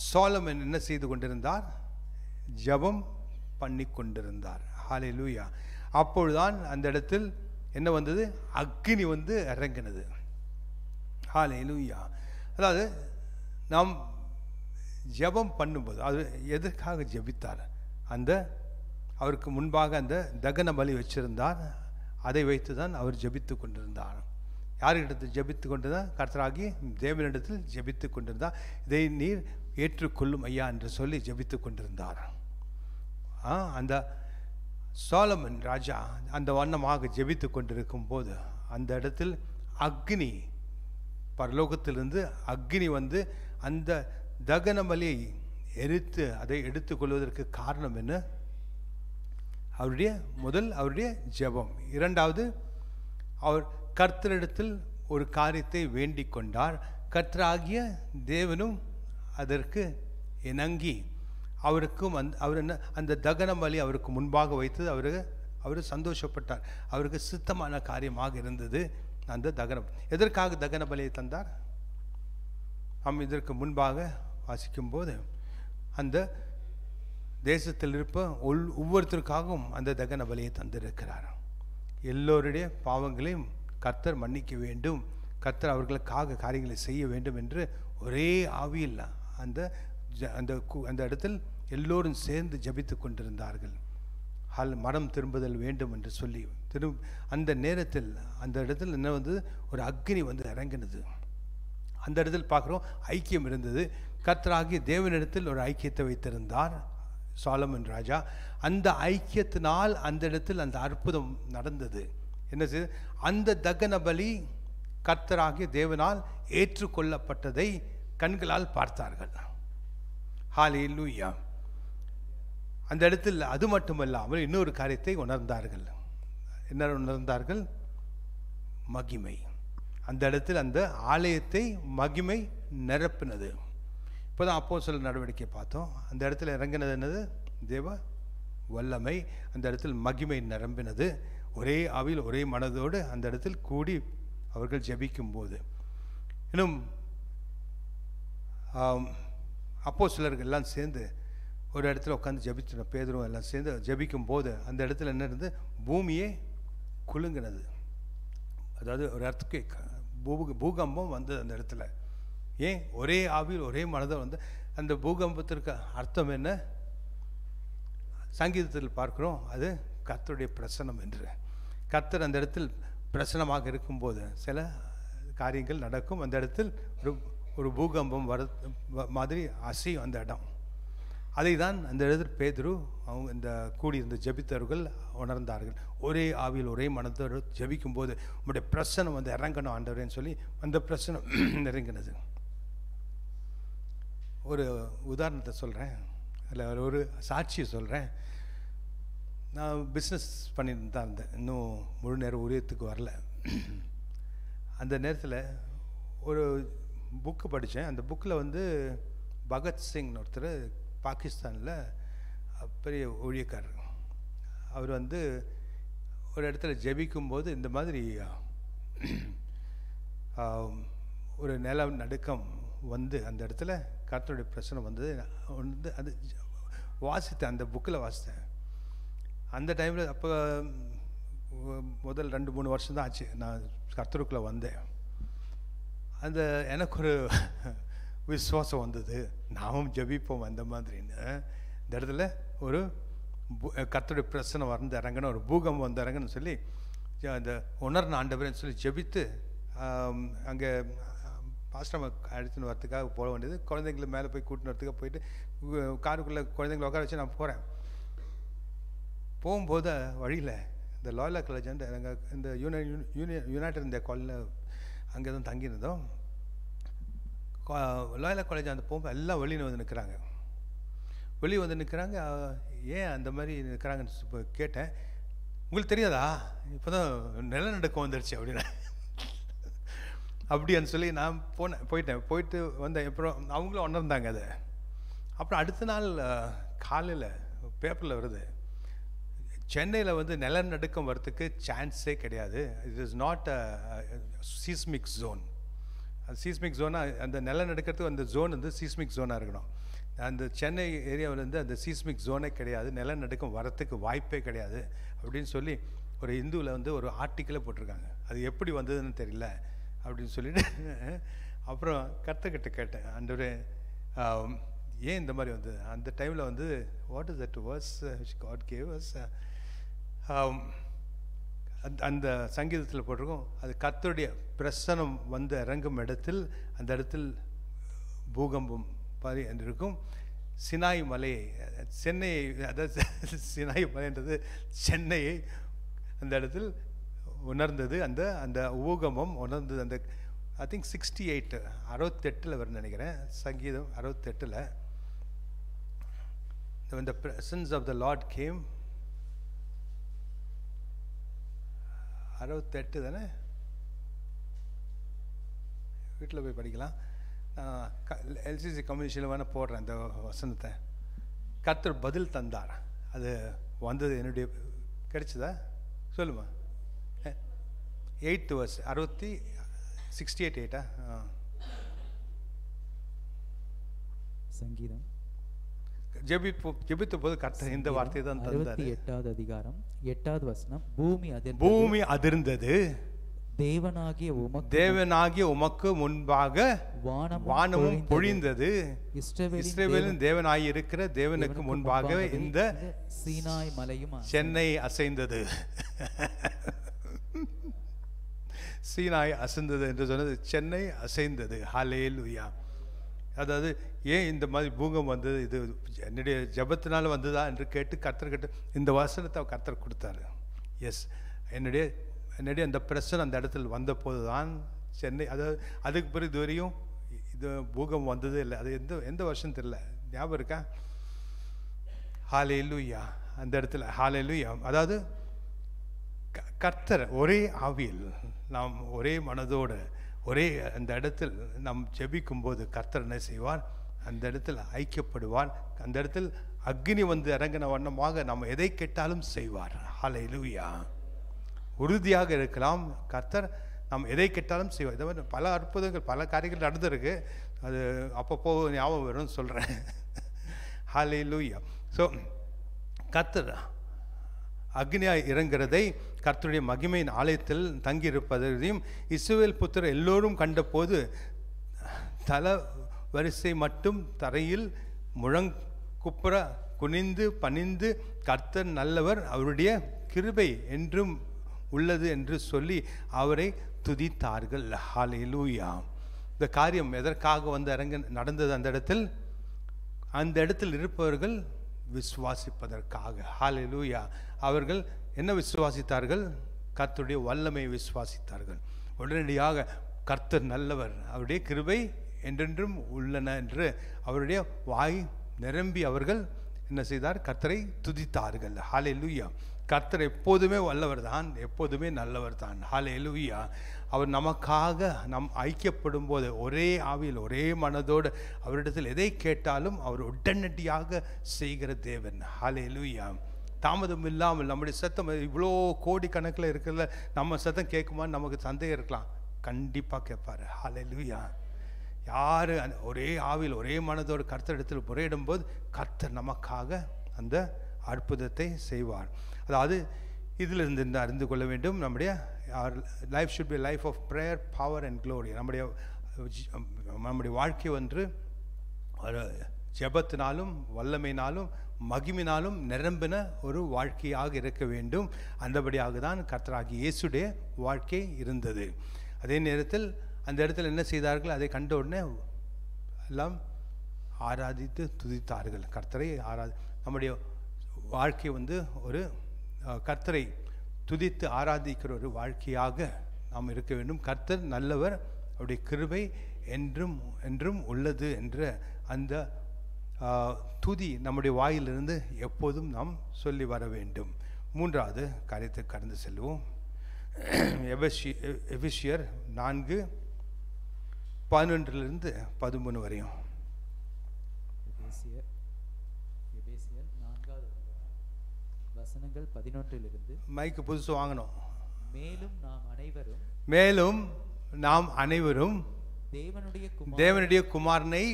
சாலமன் என்ன செய்து கொண்டிருந்தார்? ஜெபம் பண்ணி கொண்டிருந்தார். ஹல்லேலூயா. அப்பொழுதுதான் அந்த இடத்தில் என்ன வந்தது? அக்கினி இறங்கினது. ஹல்லேலூயா. அதாவது நாம் ஜெபம் பண்ணும்போது அது எதற்காக ஜெபித்தார்? அவருக்கு முன்பாக அந்த தகன பலி வச்சிருந்தார். அதை வைத்து தான் அவர் ஜெபித்து கொண்டிருந்தார். யாரிடத்தில் ஜெபித்து கொண்டிருந்தார்? கர்த்தராகி தேவனிடத்தில் ஜெபித்து கொண்டிருந்தார். இதை நீர் ஏற்றுக்கொள்ளும் ஐயா என்று சொல்லி ஜெபித்து கொண்டிருந்தார். அந்த சாலமன் ராஜா அந்த வண்ணமாக ஜெபித்து கொண்டிருக்கும் போது அந்த இடத்தில் அக்னி, பரலோகத்திலிருந்து அக்னி வந்து அந்த தகன பலியை எரித்து அதை எடுத்துக்கொள்வதற்கு காரணம் என்ன? அவருடைய ஜெபம். இரண்டாவது, அவர் கர்த்தரிடத்தில் ஒரு காரியத்தை வேண்டிக் கொண்டார். கர்த்தராகிய தேவனும் அதற்கு இணங்கி அவருக்கும் அந்த தகன பலி அவருக்கு முன்பாக வைத்து அவர் சந்தோஷப்பட்டார். அவருக்கு சித்தமான காரியமாக இருந்தது அந்த தகனம். எதற்காக தகன பலியை தந்தார்? நாம் இதற்கு முன்பாக வாசிக்கும்போது அந்த தேசத்தில் இருப்ப ஒவ்வொருத்தருக்காகவும் அந்த தகன பலியை தந்திருக்கிறார். எல்லோருடைய பாவங்களையும் கர்த்தர் மன்னிக்க வேண்டும், கர்த்தர் அவர்களுக்காக காரியங்களை செய்ய வேண்டும் என்று ஒரே ஆவியில் அந்த இடத்தில் எல்லோரும் சேர்ந்து ஜபித்து கொண்டிருந்தார்கள். மனம் திரும்புதல் வேண்டும் என்று சொல்லி அந்த நேரத்தில் அந்த இடத்தில் என்ன வந்து ஒரு அக்னி வந்து இறங்கினது. அந்த இடத்தில் பார்க்குறோம் ஐக்கியம் இருந்தது. கர்த்தராகிய தேவனிடத்தில் ஒரு ஐக்கியத்தை வைத்திருந்தார் சாலமன் ராஜா. அந்த ஐக்கியத்தினால் அந்த இடத்தில் அந்த அற்புதம் நடந்தது. என்ன செய்து? அந்த தகன பலி கர்த்தராகிய தேவனால் ஏற்றுக்கொள்ளப்பட்டதை கண்களால் பார்த்தார்கள். ஹல்லேலூயா. அந்த இடத்தில் அது மட்டுமல்லாமல் இன்னொரு காரியத்தை உணர்ந்தார்கள். என்ன உணர்ந்தார்கள்? மகிமை. அந்த இடத்தில் அந்த ஆலயத்தை மகிமை நிரப்பினது. இப்போதான் அப்போஸ்தலர் நடவடிக்கை பார்த்தோம். அந்த இடத்துல இறங்கினது என்னது? தேவ வல்லமை. அந்த இடத்தில் மகிமை நிரம்பினது. ஒரே ஆவியில் ஒரே மனதோடு அந்த இடத்தில் கூடி அவர்கள் ஜெபிக்கும் போது, இன்னும் அப்போஸ்தலர்கள் எல்லாம் சேர்ந்து ஒரு இடத்துல உட்காந்து ஜெபிச்சு, பேதுருவும் எல்லாம் சேர்ந்து ஜெபிக்கும் போது அந்த இடத்துல என்ன இருந்தது? பூமியே குலுங்கினது. அதாவது ஒரு earthquake, பூகம்பம் வந்தது அந்த இடத்துல. ஏன்? ஒரே ஆவியில் ஒரே மனதை வந்து அந்த பூகம்பத்திற்கு அர்த்தம் என்ன? சங்கீதத்தில் பார்க்கிறோம், அது கர்த்தருடைய பிரசன்னம் என்று. கர்த்தர் அந்த இடத்தில் பிரசன்னமாக இருக்கும்போது சில காரியங்கள் நடக்கும். அந்த இடத்தில் ஒரு பூகம்பம் மாதிரி அசையும் அந்த இடம். அதை தான் அந்த இடத்தில் பேதுரு அவங்க இந்த கூடியிருந்த ஜெபித்தவர்கள் உணர்ந்தார்கள். ஒரே ஆவியில் ஒரே மனத்தோடு ஜெபிக்கும் போது உங்களுடைய பிரசனம் வந்து இறங்கணும் ஆண்டவரேன்னு சொல்லி அந்த பிரசனம் இறங்கினது. ஒரு உதாரணத்தை சொல்கிறேன், இல்லை ஒரு சாட்சியை சொல்கிறேன். நான் பிஸ்னஸ் பண்ணிட்டு தான் இருந்தேன், இன்னும் முழு நேரம் ஊழியத்துக்கு வரல. அந்த நேரத்தில் ஒரு புக்கு படித்தேன். அந்த புக்கில் வந்து பகத்சிங்னு ஒருத்தர் பாகிஸ்தானில் பெரிய ஊழியக்காரர். அவர் வந்து ஒரு இடத்துல ஜெபிக்கும்போது இந்த மாதிரி ஒரு நில நடுக்கம் வந்து அந்த இடத்துல கர்த்தருடைய பிரச்சனை வந்தது. வந்து அது வாசித்தேன், அந்த புக்கில் வாசித்தேன். அந்த டைமில் அப்போ முதல் 2-3 வருஷம் தான் ஆச்சு நான் கர்த்தருக்குள்ளே வந்தேன். அந்த எனக்கு ஒரு விசுவாசம் வந்தது, நாமும் ஜெபிப்போம் அந்த மாதிரின்னு. இந்த இடத்துல ஒரு கர்த்தருடைய பிரச்சனை வந்து இறங்கணும், ஒரு பூகம்பம் வந்து இறங்கணும்னு சொல்லி அந்த உணர்ந்த ஆண்டவரேன்னு சொல்லி ஜெபித்து அங்கே பாஸ்டர் அழைத்துன்னு வரத்துக்காக போக வேண்டியது. குழந்தைங்களை மேலே போய் கூட்டின்னு வரத்துக்காக போயிட்டு காருக்குள்ளே குழந்தைங்களை உட்கார வச்சு நான் போகிறேன். போகும்போது வழியில் இந்த லாயலா காலேஜ் நாங்கள் இந்த யுனைடெட் இந்தியா காலேஜில் அங்கே தான் தங்கியிருந்தோம். லாயலா காலேஜ் அந்த போகும்போது எல்லாம் வெளியில் வந்து நிற்கிறாங்க. வெளியே வந்து நிற்கிறாங்க. ஏன் அந்த மாதிரி நிற்கிறாங்கன்னு இப்போ கேட்டேன். உங்களுக்கு தெரியாதா? இப்போ தான் நிலநடுக்கம் வந்துடுச்சு அப்படின்னா அப்படின்னு சொல்லி நான் போயிட்டு வந்தேன். அப்புறம் அவங்களும் உணர்ந்தாங்க அதை. அப்புறம் அடுத்த நாள் காலையில் பேப்பரில் வருது, சென்னையில் வந்து நிலநடுக்கம் வரத்துக்கு சான்ஸே கிடையாது. It is not a seismic zone. அது சீஸ்மிக் ஜோனாக அந்த நிலநடுக்கிறதுக்கு அந்த ஜோன் வந்து சீஸ்மிக் ஜோனாக இருக்கணும். அந்த சென்னை ஏரியாவில் வந்து அந்த சீஸ்மிக் ஜோனே கிடையாது, நிலநடுக்கம் வரத்துக்கு வாய்ப்பே கிடையாது அப்படின்னு சொல்லி ஒரு இந்துவில் வந்து ஒரு ஆர்டிக்கிளை போட்டிருக்காங்க. அது எப்படி வந்ததுன்னு தெரியல. அப்படின்னு சொல்லிட்டு அப்புறம் கர்த்தர்கிட்ட கேட்டேன், ஆண்டவரே ஏன் இந்த மாதிரி வந்து அந்த டைமில் வந்து what is that verse God gave us, அந்த சங்கீதத்தில் போட்டிருக்கோம், அது கர்த்தருடைய பிரசனம் வந்து இறங்கும் இடத்தில் அந்த இடத்தில் பூகம்பம் பாரி என்று இருக்கும். சினாய் மலையை, சென்னையை, அதாவது சினாய் மலைன்றது சென்னையை அந்த இடத்தில் உணர்ந்தது, அந்த அந்த பூகம்பம் உணர்ந்தது. அந்த ஐ திங்க் 68 68 வரும்னு நினைக்கிறேன், சங்கீதம் 68. When the presence of the Lord came, 68 தானே, வீட்டில் போய் படிக்கலாம். எல்சிசி கம்யூனிஷனில் வேணால் போடுறேன் அந்த வசனத்தை. கர்த்தர் பதில் தந்தார், அது வந்தது என்னுடைய கிடைச்சதா சொல்லுமா. 8th verse 68 சங்கீதம் ஜெபித்த போது கர்த்தர் இந்த வார்த்தையை தான் தந்தார். 68வது அதிகாரம் 8வது வசனம், பூமி அதிர்ந்தது, தேவனாகிய உமக்கு முன்பாக வானமும் பொழிந்தது, இஸ்ரவேலின் தேவனாய் இருக்கிற தேவனுக்கு முன்பாக இந்த சீனாய் மலையும் சென்னை அசைந்தது. சீனாய் அசைந்தது என்று சொன்னது சென்னை அசைந்தது. ஹல்லேலூயா. அதாவது ஏன் இந்த மாதிரி பூகம் வந்தது, இது என்னுடைய ஜபத்தினால வந்ததா என்று கேட்டு கர்த்தர்கிட்ட இந்த வசனத்தை கர்த்தர் கொடுத்தாரு. எஸ், என்னுடைய அந்த பிரச்சனை அந்த இடத்துல வந்த போது தான் சென்னை, அதாவது அதுக்கு பிறகு இதுவரையும் இது பூகம் வந்ததே இல்லை. அது எந்த வருஷம் தெரியல, ஞாபகம் இருக்கா? ஹல்லேலூயா. அந்த இடத்துல ஹல்லேலூயா. அதாவது கர்த்தர் ஒரே ஆவியில் நாம் ஒரே மனதோடு ஒரே அந்த இடத்தில் நாம் ஜெபிக்கும் போது கர்த்தர் என்ன செய்வார், அந்த இடத்தில் ஐக்கியப்படுவார். அந்த இடத்தில் அக்னி வந்து இறங்கின வண்ணமாக நாம் எதை கேட்டாலும் செய்வார். ஹல்லேலூயா. உறுதியாக இருக்கலாம், கர்த்தர் நாம் எதை கேட்டாலும் செய்வார். இதை மாதிரி பல அற்புதங்கள் பல காரியங்கள் நடந்திருக்கு, அது அப்பப்போ ஞாபகம் வரும்னு சொல்கிறேன். ஹல்லேலூயா. ஸோ கர்த்தர் அக்னியாய் இறங்கிறதை, கர்த்தருடைய மகிமையின் ஆலயத்தில் தங்கியிருப்பதையும் இஸ்ரவேல் புத்திரர் எல்லோரும் கண்டபோது தல வரிசை மட்டும் தரையில் முழங்குப்புற குனிந்து பணிந்து கர்த்தர் நல்லவர், அவருடைய கிருபை என்றும் உள்ளது என்று சொல்லி அவரை துதித்தார்கள். ஹல்லேலூயா. இந்த காரியம் எதற்காக வந்து நடந்தது? அந்த இடத்தில் இருப்பவர்கள் விசுவாசிப்பதற்காக. ஹல்லேலூயா. அவர்கள் என்ன விசுவாசித்தார்கள்? கர்த்தருடைய வல்லமையை விசுவாசித்தார்கள். உடனடியாக கர்த்தர் நல்லவர், அவருடைய கிருபை என்றென்றும் உள்ளன என்று அவருடைய வாய் நிரம்பி அவர்கள் என்ன செய்தார்? கர்த்தரை துதித்தார்கள். ஹல்லேலூயா. கர்த்தர் எப்போதுமே வல்லவர் தான், எப்போதுமே நல்லவர் தான். ஹல்லேலூயா. அவர் நமக்காக நாம் ஐக்கியப்படும் போது ஒரே ஆவியில் ஒரே மனதோடு அவரிடத்தில் எதை கேட்டாலும் அவர் உடனடியாக செய்கிற தேவன். ஹல்லேலூயா. தாமதம் இல்லாமல் நம்முடைய சத்தம் இவ்வளோ கோடி கணக்கில் இருக்கிறத நம்ம சத்தம் கேட்குமான்னு நமக்கு சந்தேகம் இருக்கலாம், கண்டிப்பாக கேட்பார். ஹல்லேலூயா. யார் ஒரே ஆவியில் ஒரே மனதோடு கர்த்தரிடத்தில் முறையிடும் போது கர்த்தர் நமக்காக அந்த அற்புதத்தை செய்வார். அதாவது இதிலிருந்து அறிந்து கொள்ள வேண்டும், நம்முடைய life should be life of prayer, power and glory. நம்முடைய வாழ்க்கை ஒன்று ஜெபத்தினாலும் வல்லமையினாலும் மகிமினாலும் நிரம்பின ஒரு வாழ்க்கையாக இருக்க வேண்டும். அந்தபடியாக தான் கர்த்தராகிய இயேசுடைய வாழ்க்கை இருந்தது. அதே நேரத்தில் அந்த இடத்துல என்ன செய்தார்கள்? அதை கண்ட உடனே எல்லாம் ஆராதித்து துதித்தார்கள், கர்த்தரை நம்முடைய வாழ்க்கை வந்து ஒரு கர்த்தரை துதித்து ஆராதிக்கிற ஒரு வாழ்க்கையாக நாம் இருக்க வேண்டும். கர்த்தர் நல்லவர், அவருடைய கிருபை என்றும் என்றும் உள்ளது என்ற அந்த துதி நம்முடைய வாயிலிருந்து எப்போதும் நாம் சொல்லி வர வேண்டும். மூன்றாவது காரியத்தை கடந்து செல்வோம். எபேசியர் 4:11-13 வரையும். எபேசியர் 4வது வசனங்கள் 11 மைக்கு புதுசு வாங்கணும். மேலும் நாம் அனைவரும் தேவனுடைய குமாரனை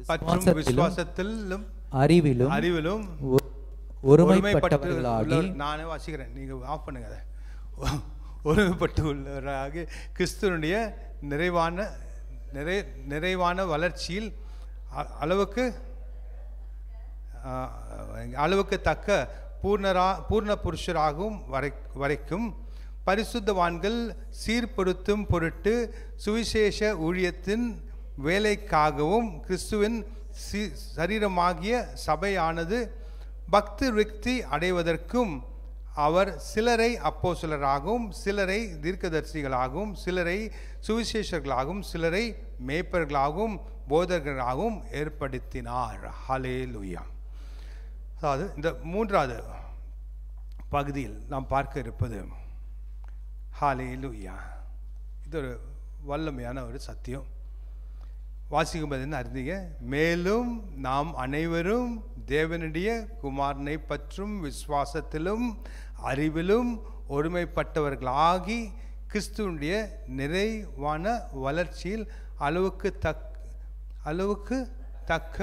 பற்றும் விசுவாசத்திலும் அறிவிலும் ஒருமைப்பட்டவர்களாகி, நானே வாசிக்கிறேன், நீங்க ஆஃப் பண்ணுங்க அதை. ஒருமைப்பட்டு உள்ளவராக கிறிஸ்துவனுடைய நிறைவான வளர்ச்சியில் அளவுக்கு தக்க பூர்ண புருஷராகும் வரைக்கும் பரிசுத்தவான்கள் சீர்படுத்தும் பொருட்டு சுவிசேஷ ஊழியத்தின் வேலைக்காகவும் கிறிஸ்துவின் சரீரமாகிய சபையானது பக்தி விருத்தி அடைவதற்கும் அவர் சிலரை அப்போஸ்தலராகவும் சிலரை தீர்க்கதரிசிகளாகவும் சிலரை சுவிசேஷர்களாகவும் சிலரை மேய்ப்பர்களாகவும் போதகர்களாகவும் ஏற்படுத்தினார். ஹல்லேலூயா. அதாவது இந்த மூன்றாவது பகுதியில் நாம் பார்க்க இருப்பது ஹல்லேலூயா. இது ஒரு வல்லமையான ஒரு சத்தியம். வாசிக்கும்போது அறிந்தீங்க, மேலும் நாம் அனைவரும் தேவனுடைய குமாரனை பற்றும் விசுவாசத்திலும் அறிவிலும் ஒருமைப்பட்டவர்களாகி கிறிஸ்துவனுடைய நிறைவான வளர்ச்சியில் அளவுக்கு தக்க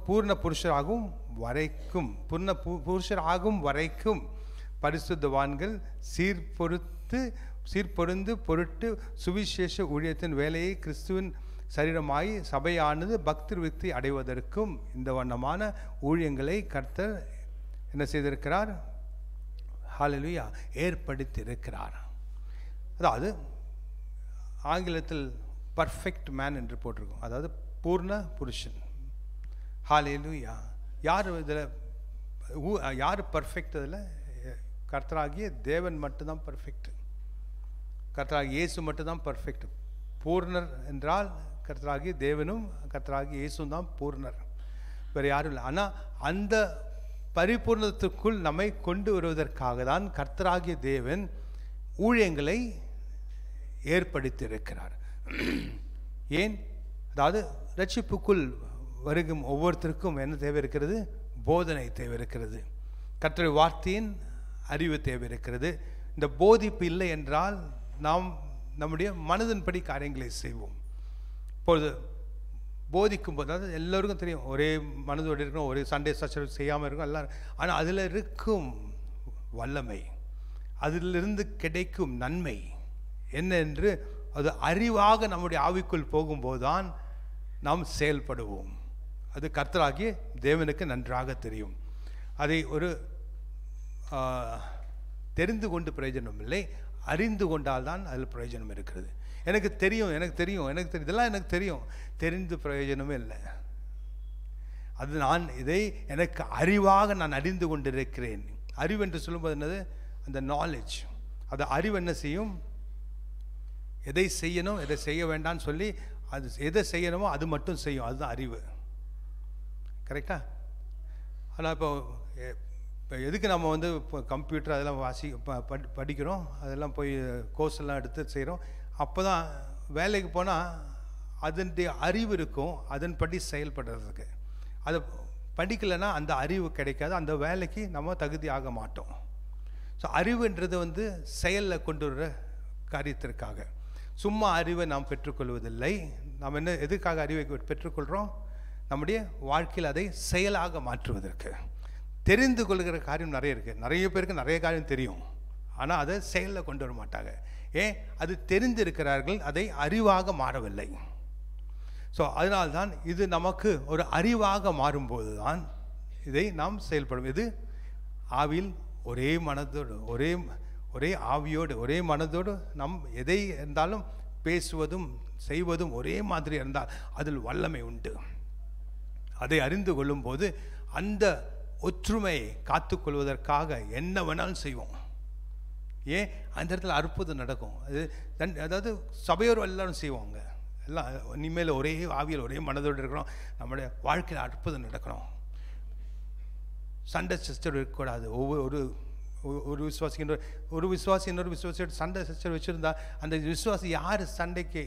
பூர்ண புருஷராகும் வரைக்கும் பரிசுத்தவான்கள் சீர்பொருந்து பொருட்டு சுவிசேஷ ஊழியத்தின் வேலையை கிறிஸ்துவின் சரீரமாய் சபையானது பக்தி விருத்தி அடைவதற்கும் இந்த வண்ணமான ஊழியங்களை கர்த்தர் என்ன செய்திருக்கிறார்? ஹல்லேலூயா, ஏற்படுத்தி இருக்கிறார். அதாவது ஆங்கிலத்தில் பர்ஃபெக்ட் மேன் என்று போட்டிருக்கும், அதாவது பூர்ண புருஷன். ஹல்லேலூயா. யார் பர்ஃபெக்ட்? அதில் கர்த்தராகிய தேவன் மட்டும்தான் பர்ஃபெக்ட். கர்த்தராகிய இயேசு மட்டும்தான் பர்ஃபெக்ட். பூர்ணர் என்றால் கர்த்தராகிய தேவனும் கர்த்தராகிய இயேசும் தான் பூர்ணர், வேறு யாரும் இல்லை. ஆனால் அந்த பரிபூர்ணத்துக்குள் நம்மை கொண்டு வருவதற்காக தான் கர்த்தராகிய தேவன் ஊழியங்களை ஏற்படுத்தியிருக்கிறார். ஏன்? அதாவது ரட்சிப்புக்குள் வருகும் ஒவ்வொருத்தருக்கும் என்ன தேவை இருக்கிறது? போதனை தேவை இருக்கிறது. கர்த்தருடைய வார்த்தையின் அறிவு தேவை இருக்கிறது. இந்த போதிப்பு இல்லை என்றால் நாம் நம்முடைய மனதின்படி காரியங்களை செய்வோம். இப்பொழுது போதிக்கும் போது, அதாவது எல்லோருக்கும் தெரியும், ஒரே மனதோடு இருக்கணும், ஒரே சண்டே சச்சரவு செய்யாமல் இருக்கும் எல்லாம். ஆனால் அதில் இருக்கும் வல்லமை, அதிலிருந்து கிடைக்கும் நன்மை என்ன என்று அது அறிவாக நம்முடைய ஆவிக்குள் போகும்போது தான் நாம் செயல்படுவோம். அது கர்த்தராகிய தேவனுக்கு நன்றாக தெரியும். அதை ஒரு தெரிந்து கொண்டு பிரயோஜனம் இல்லை, அறிந்து கொண்டால் தான் அதில் பிரயோஜனம் இருக்கிறது. எனக்கு தெரியும் இதெல்லாம் எனக்கு தெரியும், தெரிந்து பிரயோஜனமே இல்லை. அது நான் இதை எனக்கு அறிவாக நான் அறிந்து கொண்டிருக்கிறேன். அறிவு என்று சொல்லும்போது என்னது? அந்த நாலேஜ். அது அறிவு என்ன செய்யும்? எதை செய்யணும் எதை செய்ய வேண்டாம்னு சொல்லி அது எதை செய்யணுமோ அது மட்டும் செய்யும். அதுதான் அறிவு. கரெக்டா? ஆனால் இப்போ எதுக்கு நம்ம வந்து இப்போ கம்ப்யூட்டர் அதெல்லாம் படிக்கிறோம், அதெல்லாம் போய் கோர்ஸ் எல்லாம் எடுத்து செய்கிறோம். அப்போ தான் வேலைக்கு போனால் அதனுடைய அறிவு இருக்கும், அதன்படி செயல்படுறதுக்கு. அதை படிக்கலைன்னா அந்த அறிவு கிடைக்காது, அந்த வேலைக்கு நம்ம தகுதி ஆக மாட்டோம். ஸோ அறிவுன்றது வந்து செயலில் கொண்டு வர காரியத்திற்காக. சும்மா அறிவை நாம் பெற்றுக்கொள்வதில்லை. நாம் என்ன எதுக்காக அறிவை பெற்றுக்கொள்கிறோம்? நம்முடைய வாழ்க்கையில் அதை செயலாக மாற்றுவதற்கு. தெரிந்து கொள்கிற காரியம் நிறைய இருக்குது. நிறைய பேருக்கு நிறைய காரியம் தெரியும், ஆனால் அதை செயலில் கொண்டு வர மாட்டாங்க. ஏன்? அது தெரிந்திருக்கிறார்கள், அதை அறிவாக மாறவில்லை. ஸோ அதனால்தான் இது நமக்கு ஒரு அறிவாக மாறும்போது தான் இதை நாம் செயல்படும். இது ஆவியில் ஒரே மனதோடு ஒரே ஆவியோடு ஒரே மனதோடு நம் எதை இருந்தாலும் பேசுவதும் செய்வதும் ஒரே மாதிரி இருந்தால் அதில் வல்லமை உண்டு. அதை அறிந்து கொள்ளும் போது அந்த ஒற்றுமையை காத்துக்கொள்வதற்காக என்ன வேணாலும் செய்வோம். ஏன்? அந்த இடத்துல அற்புதம் நடக்கும். அதாவது சபையோர் எல்லாரும் செய்வாங்க. எல்லாம் இனிமேல் ஒரே ஆவியில் ஒரே மனதோடு இருக்கிறோம், நம்முடைய வாழ்க்கையில் அற்புதம் நடக்கணும். சண்டை சச்சரவு இருக்கக்கூடாது. ஒரு விசுவாசி இன்னொரு விசுவாசியோட சண்டை சச்சரவு வச்சுருந்தா அந்த விசுவாசி யார் சண்டைக்கு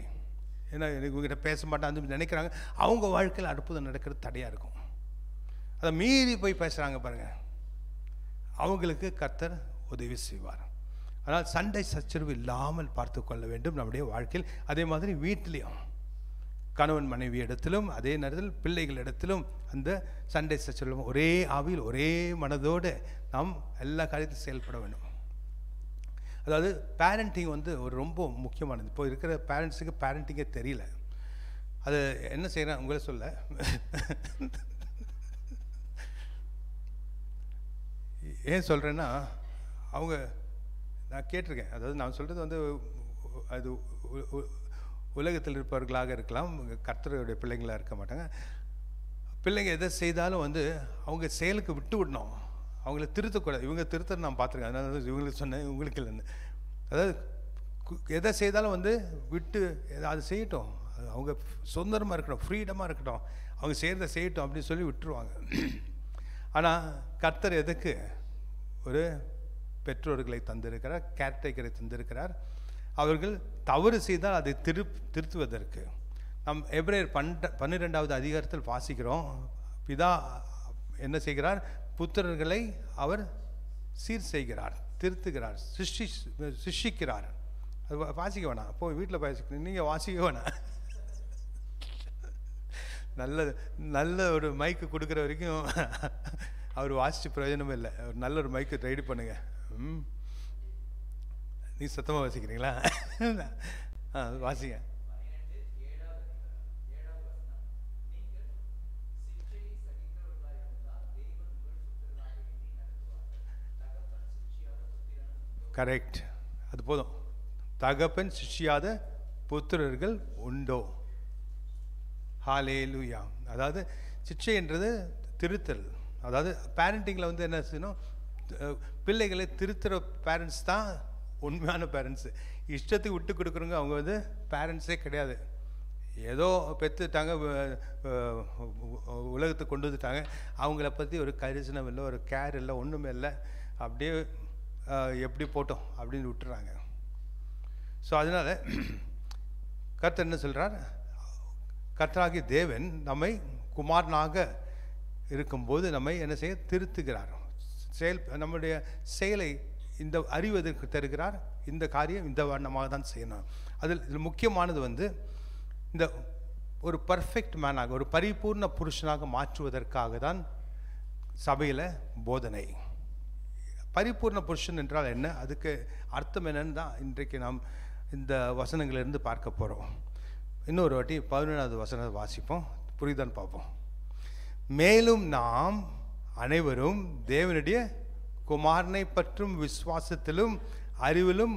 ஏன்னா எனக்கு உங்ககிட்ட பேச மாட்டான்னு நினைக்கிறாங்க, அவங்க வாழ்க்கையில் அற்புதம் நடக்கிறது தடையாக இருக்கும். அதை மீறி போய் பேசுகிறாங்க பாருங்கள், அவங்களுக்கு கர்த்தர் உதவி செய்வார். அதனால் சண்டை சச்சரவு இல்லாமல் பார்த்து கொள்ள வேண்டும் நம்முடைய வாழ்க்கையில். அதே மாதிரி வீட்டிலையும் கணவன் மனைவி இடத்திலும் அதே நேரத்தில் பிள்ளைகள் இடத்திலும் அந்த சண்டை சச்சரவு ஒரே ஆவியில் ஒரே மனதோடு நாம் எல்லா காரியத்தையும் செயல்பட வேண்டும். அதாவது பேரண்டிங் வந்து ஒரு ரொம்ப முக்கியமானது. இப்போ இருக்கிற பேரண்ட்ஸுக்கு பேரண்டிங்கே தெரியல. அது என்ன செய்கிறேன் உங்களே சொல்ல, ஏன் சொல்கிறேன்னா அவங்க நான் கேட்டிருக்கேன். அதாவது நான் சொல்கிறது வந்து அது உலகத்தில் இருப்பவர்களாக இருக்கலாம், கர்த்தருடைய பிள்ளைங்களாக இருக்க மாட்டாங்க. பிள்ளைங்க எதை செய்தாலும் வந்து அவங்க செயலுக்கு விட்டு விடணும், அவங்கள திருத்தக்கூடாது. இவங்க திருத்த நான் பார்த்துருக்கேன், அதனால இவங்களுக்கு சொன்னேன், இவங்களுக்கு இல்லைன்னு. அதாவது எதை செய்தாலும் வந்து விட்டு அது செய்யட்டும், அவங்க சுதந்திரமாக இருக்கட்டும், ஃப்ரீடமாக இருக்கட்டும், அவங்க செய்கிறத செய்யட்டும் அப்படின்னு சொல்லி விட்டுருவாங்க. ஆனால் கர்த்தர் எதுக்கு ஒரு பெற்றோர்களை தந்திருக்கிறார், கேர்டேக்கரை தந்திருக்கிறார். அவர்கள் தவறு செய்தால் அதை திருத்துவதற்கு. நம் எபிரேயர் 12வது அதிகாரத்தில் வாசிக்கிறோம், பிதா என்ன செய்கிறார், புத்திரர்களை அவர் சீர் செய்கிறார், திருத்துகிறார், சிருஷ்டிக்கிறார். அது வாசிக்க வேணாம், போய் வீட்டில் வாசிக்கணும், நீங்கள் வாசிக்க வேணாம். நல்ல ஒரு மைக்கு கொடுக்குற வரைக்கும் அவர் வாசித்து பிரயோஜனமே இல்லை. ஒரு நல்ல ஒரு மைக்கு ரெடி பண்ணுங்க. நீ சத்தமாக வாசிக்கிறீங்களா? வாசிங்க. கரெக்ட், அது போதும். தகப்பன் சிஷ்யாத புத்திரர்கள் உண்டோ. ஹல்லேலூயா. அதாவது சிக்ஷைன்றது திருத்தல். அதாவது பேரண்டிங்கில் வந்து என்ன செய்யணும், பிள்ளைகளை திருத்துற பேரண்ட்ஸ் தான் உண்மையான பேரண்ட்ஸு. இஷ்டத்துக்கு விட்டு கொடுக்குறவங்க அவங்க வந்து பேரண்ட்ஸே கிடையாது. ஏதோ பெற்றுட்டாங்க, உலகத்துக்கு கொண்டு வந்துட்டாங்க, அவங்கள பற்றி ஒரு கரிசனம் இல்லை, ஒரு கேர் இல்லை, ஒன்றுமே இல்லை, அப்படியே எப்படி போட்டோம் அப்படின்னு விட்டுறாங்க. ஸோ அதனால் கர்த்தர் என்ன சொல்கிறார், கர்த்தராகிய தேவன் நம்மை குமாரனாக இருக்கும்போது நம்மை என்ன செய்ய திருத்துகிறார். நம்முடைய செயலை இந்த அறிவதற்கு தருகிறார். இந்த காரியம் இந்த வண்ணமாக தான் செய்யணும். இதில் முக்கியமானது வந்து இந்த ஒரு பர்ஃபெக்ட் மேனாக, ஒரு பரிபூர்ண புருஷனாக மாற்றுவதற்காக தான் சபையில் போதனை. பரிபூர்ண புருஷன் என்றால் என்ன, அதுக்கு அர்த்தம் என்னன்னு தான் இன்றைக்கு நாம் இந்த வசனங்களிலிருந்து பார்க்க போகிறோம். இன்னொரு வாட்டி 11வது வசனத்தை வாசிப்போம், புரியுதான்னு பார்ப்போம். மேலும் நாம் அனைவரும் தேவனுடைய குமாரனை பற்றும் விசுவாசத்திலும் அறிவிலும்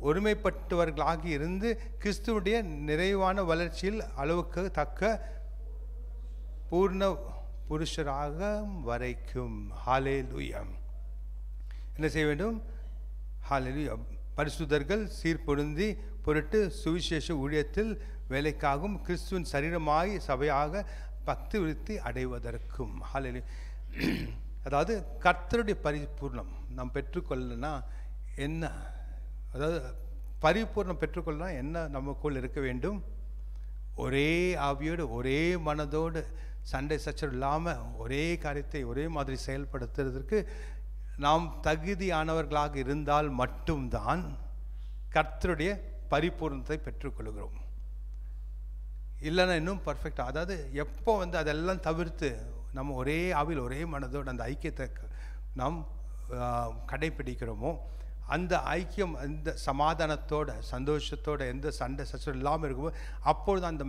ஒருமைப்பட்டவர்களாகி இருந்து கிறிஸ்துவுடைய நிறைவான வளர்ச்சியில் அளவுக்கு தக்க பூர்ண புருஷராக வரைக்கும். ஹல்லேலூயா. என்ன செய்ய வேண்டும்? ஹல்லேலூயா. பரிசுத்தர்கள் சீர்பொருந்தி பொருட்டு சுவிசேஷ ஊழியத்தில் வேலைக்காகவும் கிறிஸ்துவின் சரீரமாய் சபையாக பக்தி விருத்தி அடைவதற்கும். ஹல்லேலூயா. அதாவது கர்த்தருடைய பரிபூர்ணம் நாம் பெற்றுக்கொள்ளனா என்ன, அதாவது பரிபூர்ணம் பெற்றுக்கொள்ளனா என்ன நமக்குள் இருக்க வேண்டும்? ஒரே ஆவியோடு ஒரே மனதோடு சண்டை சச்சரவு இல்லாமல் ஒரே காரியத்தை ஒரே மாதிரி செயல்படுத்துறதற்கு நாம் தகுதியானவர்களாக இருந்தால் மட்டும்தான் கர்த்தருடைய பரிபூர்ணத்தை பெற்றுக்கொள்கிறோம். இல்லைன்னா இன்னும் பர்ஃபெக்டாக, அதாவது எப்போ வந்து அதெல்லாம் தவிர்த்து நம்ம ஒரே ஆவியில் ஒரே மனதோடு அந்த ஐக்கியத்தை நாம் கடைப்பிடிக்கிறோமோ, அந்த ஐக்கியம் அந்த சமாதானத்தோட சந்தோஷத்தோட எந்த சண்டை சச்சரவு இல்லாமல் இருக்குமோ அப்பொழுது அந்த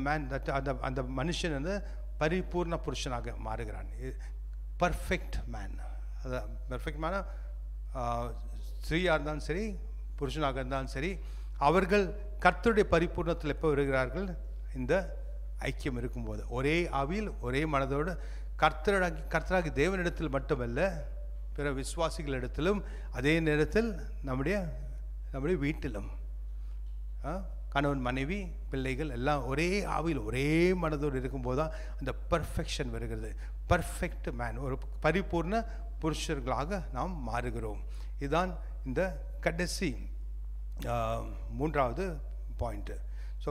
அந்த மனுஷன் வந்து பரிபூர்ண புருஷனாக மாறுகிறான். Perfect man. அது பர்ஃபெக்ட் மேனா ஸ்திரீயாக இருந்தாலும் சரி புருஷனாக இருந்தாலும் சரி, அவர்கள் கர்த்தருடைய பரிபூர்ணத்தில் எப்போ வருகிறார்கள்? இந்த ஐக்கியம் இருக்கும்போது, ஒரே ஆவியில் ஒரே மனதோடு கர்த்தராகி தேவனிடத்தில் மட்டுமல்ல பிற விசுவாசிகளிடத்திலும், அதே நேரத்தில் நம்முடைய வீட்டிலும் கணவன் மனைவி பிள்ளைகள் எல்லாம் ஒரே ஆவியில் ஒரே மனதோடு இருக்கும்போது தான் அந்த பர்ஃபெக்ஷன் வருகிறது. பர்ஃபெக்ட் மேன், ஒரு பரிபூர்ண புருஷர்களாக நாம் மாறுகிறோம். இதுதான் இந்த கடைசி 3வது பாயிண்ட்டு. ஸோ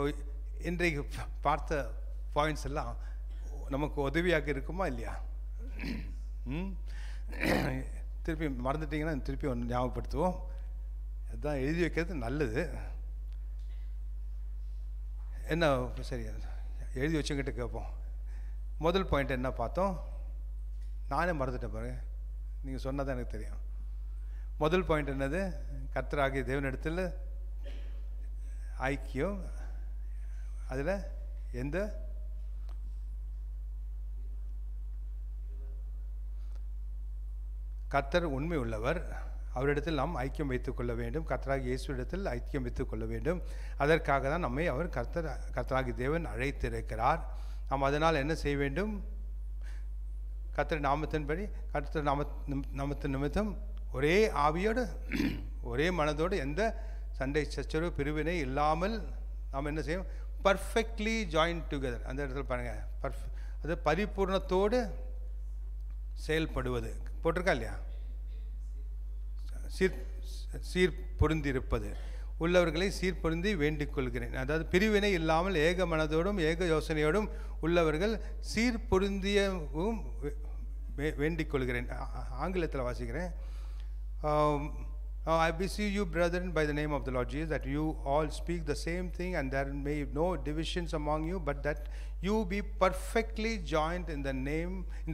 இன்றைக்கு பார்த்த பாயிண்ட்ஸ் எல்லாம் நமக்கு உதவியாக இருக்குமா இல்லையா? திருப்பி மறந்துட்டிங்கன்னா திருப்பி ஒன்று ஞாபகப்படுத்துவோம். அதுதான் எழுதி வைக்கிறது நல்லது. என்ன சரி, எழுதி வச்சுக்கிட்டு கேட்போம். முதல் பாயிண்ட் என்ன பார்த்தோம்? நானே மறந்துட்டேன் பாருங்க, நீங்கள் சொன்னதான் எனக்கு தெரியும். முதல் பாயிண்ட் என்னது? கர்த்தராகிய தேவனிடத்தில் ஐக்கியம், அதில் எந்த கர்த்தர் உண்மை உள்ளவர், அவரிடத்தில் நாம் ஐக்கியம் வைத்துக் கொள்ள வேண்டும். கர்த்தராகிய இயேசுவிடத்தில் ஐக்கியம் வைத்துக் கொள்ள வேண்டும். அதற்காக தான் நம்மை அவர் கர்த்தராகிய தேவன் அழைத்திருக்கிறார். நாம் அதனால் என்ன செய்ய வேண்டும்? கர்த்தர் நாமத்தின்படி, கர்த்தர் நாமத்தின் நிமித்தம் ஒரே ஆவியோடு ஒரே மனதோடு எந்த சண்டை சச்சரவு பிரிவினை இல்லாமல் நாம் என்ன செய்யும்? Perfectly join together. அந்த இடத்துல பாருங்கள், அது பரிபூர்ணத்தோடு செயல்படுவது போட்டிருக்கா இல்லையா? சீர் பொருந்திருப்பது, உள்ளவர்களை சீர்பொருந்தி வேண்டிக் கொள்கிறேன். அதாவது பிரிவினை இல்லாமல் ஏக மனதோடும் ஏக யோசனையோடும் உள்ளவர்கள் சீர்பொருந்தியவும் வேண்டிக் கொள்கிறேன். ஆங்கிலத்தில் வாசிக்கிறேன். I beseech you, brethren, by the name of the Lord Jesus, that you all speak the same thing, and there may no divisions among you, but that you be perfectly joined in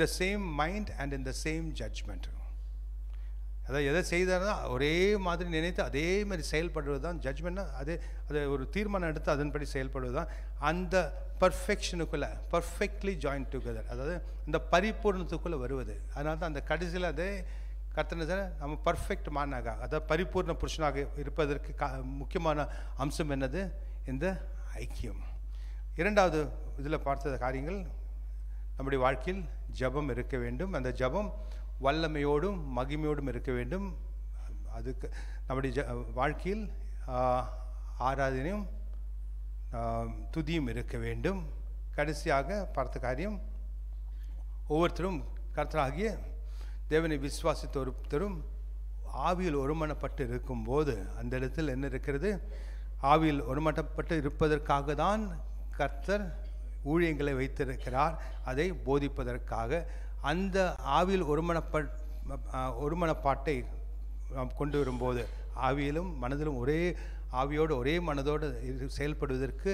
the same mind and in the same judgment. அதாவது எதை செய்தாலும் ஒரே மாதிரி நினைத்து அதே மாதிரி செயல்படுவது தான் ஜட்ஜ்மெண்ட்னா. அது ஒரு தீர்மானம் எடுத்து அதன்படி செயல்படுவது தான் அந்த பர்ஃபெக்ஷனுக்குள்ளே, பர்ஃபெக்ட்லி ஜாயின் டுகெதர், அதாவது இந்த பரிபூர்ணத்துக்குள்ளே வருவது. அதனால தான் அந்த கடைசியில் அதே கர்த்தனை நம்ம பர்ஃபெக்ட் மேனாக, அதாவது பரிபூர்ண புருஷனாக இருப்பதற்கு முக்கியமான அம்சம் என்னது? இந்த ஐக்கியம். இரண்டாவது இதில் பார்த்த காரியங்கள், நம்முடைய வாழ்க்கையில் ஜெபம் இருக்க வேண்டும். அந்த ஜெபம் வல்லமையோடும் மகிமையோடும் இருக்க வேண்டும். அதுக்கு நம்முடைய வாழ்க்கையில் ஆராதனையும் துதியும் இருக்க வேண்டும். கடைசியாக பார்த்த காரியம், ஒவ்வொருத்தரும் கர்த்தராகிய தேவனை விசுவாசித்த ஒருத்தரும் ஆவியில் ஒருமனப்பட்டு இருக்கும்போது, அந்த இடத்தில் என்ன இருக்கிறது? ஆவியில் ஒருமனப்பட்டு இருப்பதற்காக தான் கர்த்தர் ஊழியங்களை வைத்திருக்கிறார், அதை போதிப்பதற்காக. அந்த ஆவியில் ஒருமனப்பாட்டை நாம் கொண்டு வரும்போது, ஆவியிலும் மனதிலும் ஒரே ஆவியோடு ஒரே மனதோடு செயல்படுவதற்கு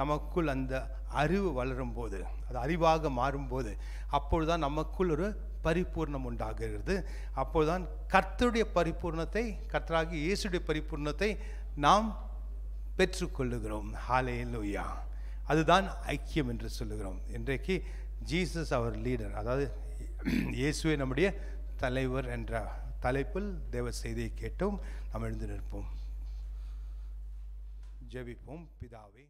நமக்குள் அந்த அறிவு வளரும் போது, அது அறிவாக மாறும்போது, அப்பொழுதுதான் நமக்குள் ஒரு பரிபூர்ணம் உண்டாகிறது. அப்போதுதான் கர்த்தருடைய பரிபூர்ணத்தை, கர்த்தராகிய இயேசுடைய பரிபூர்ணத்தை நாம் பெற்றுக்கொள்ளுகிறோம். ஹல்லேலூயா! அதுதான் ஐக்கியம் என்று சொல்லுகிறோம். இன்றைக்கு ஜீசஸ் அவர் லீடர், அதாவது இயேசுவே நம்முடைய தலைவர் என்ற தலைப்பில் தேவ செய்தியை கேட்டோம். நாம் எழுந்து நிற்போம், ஜெபிப்போம். பிதாவே,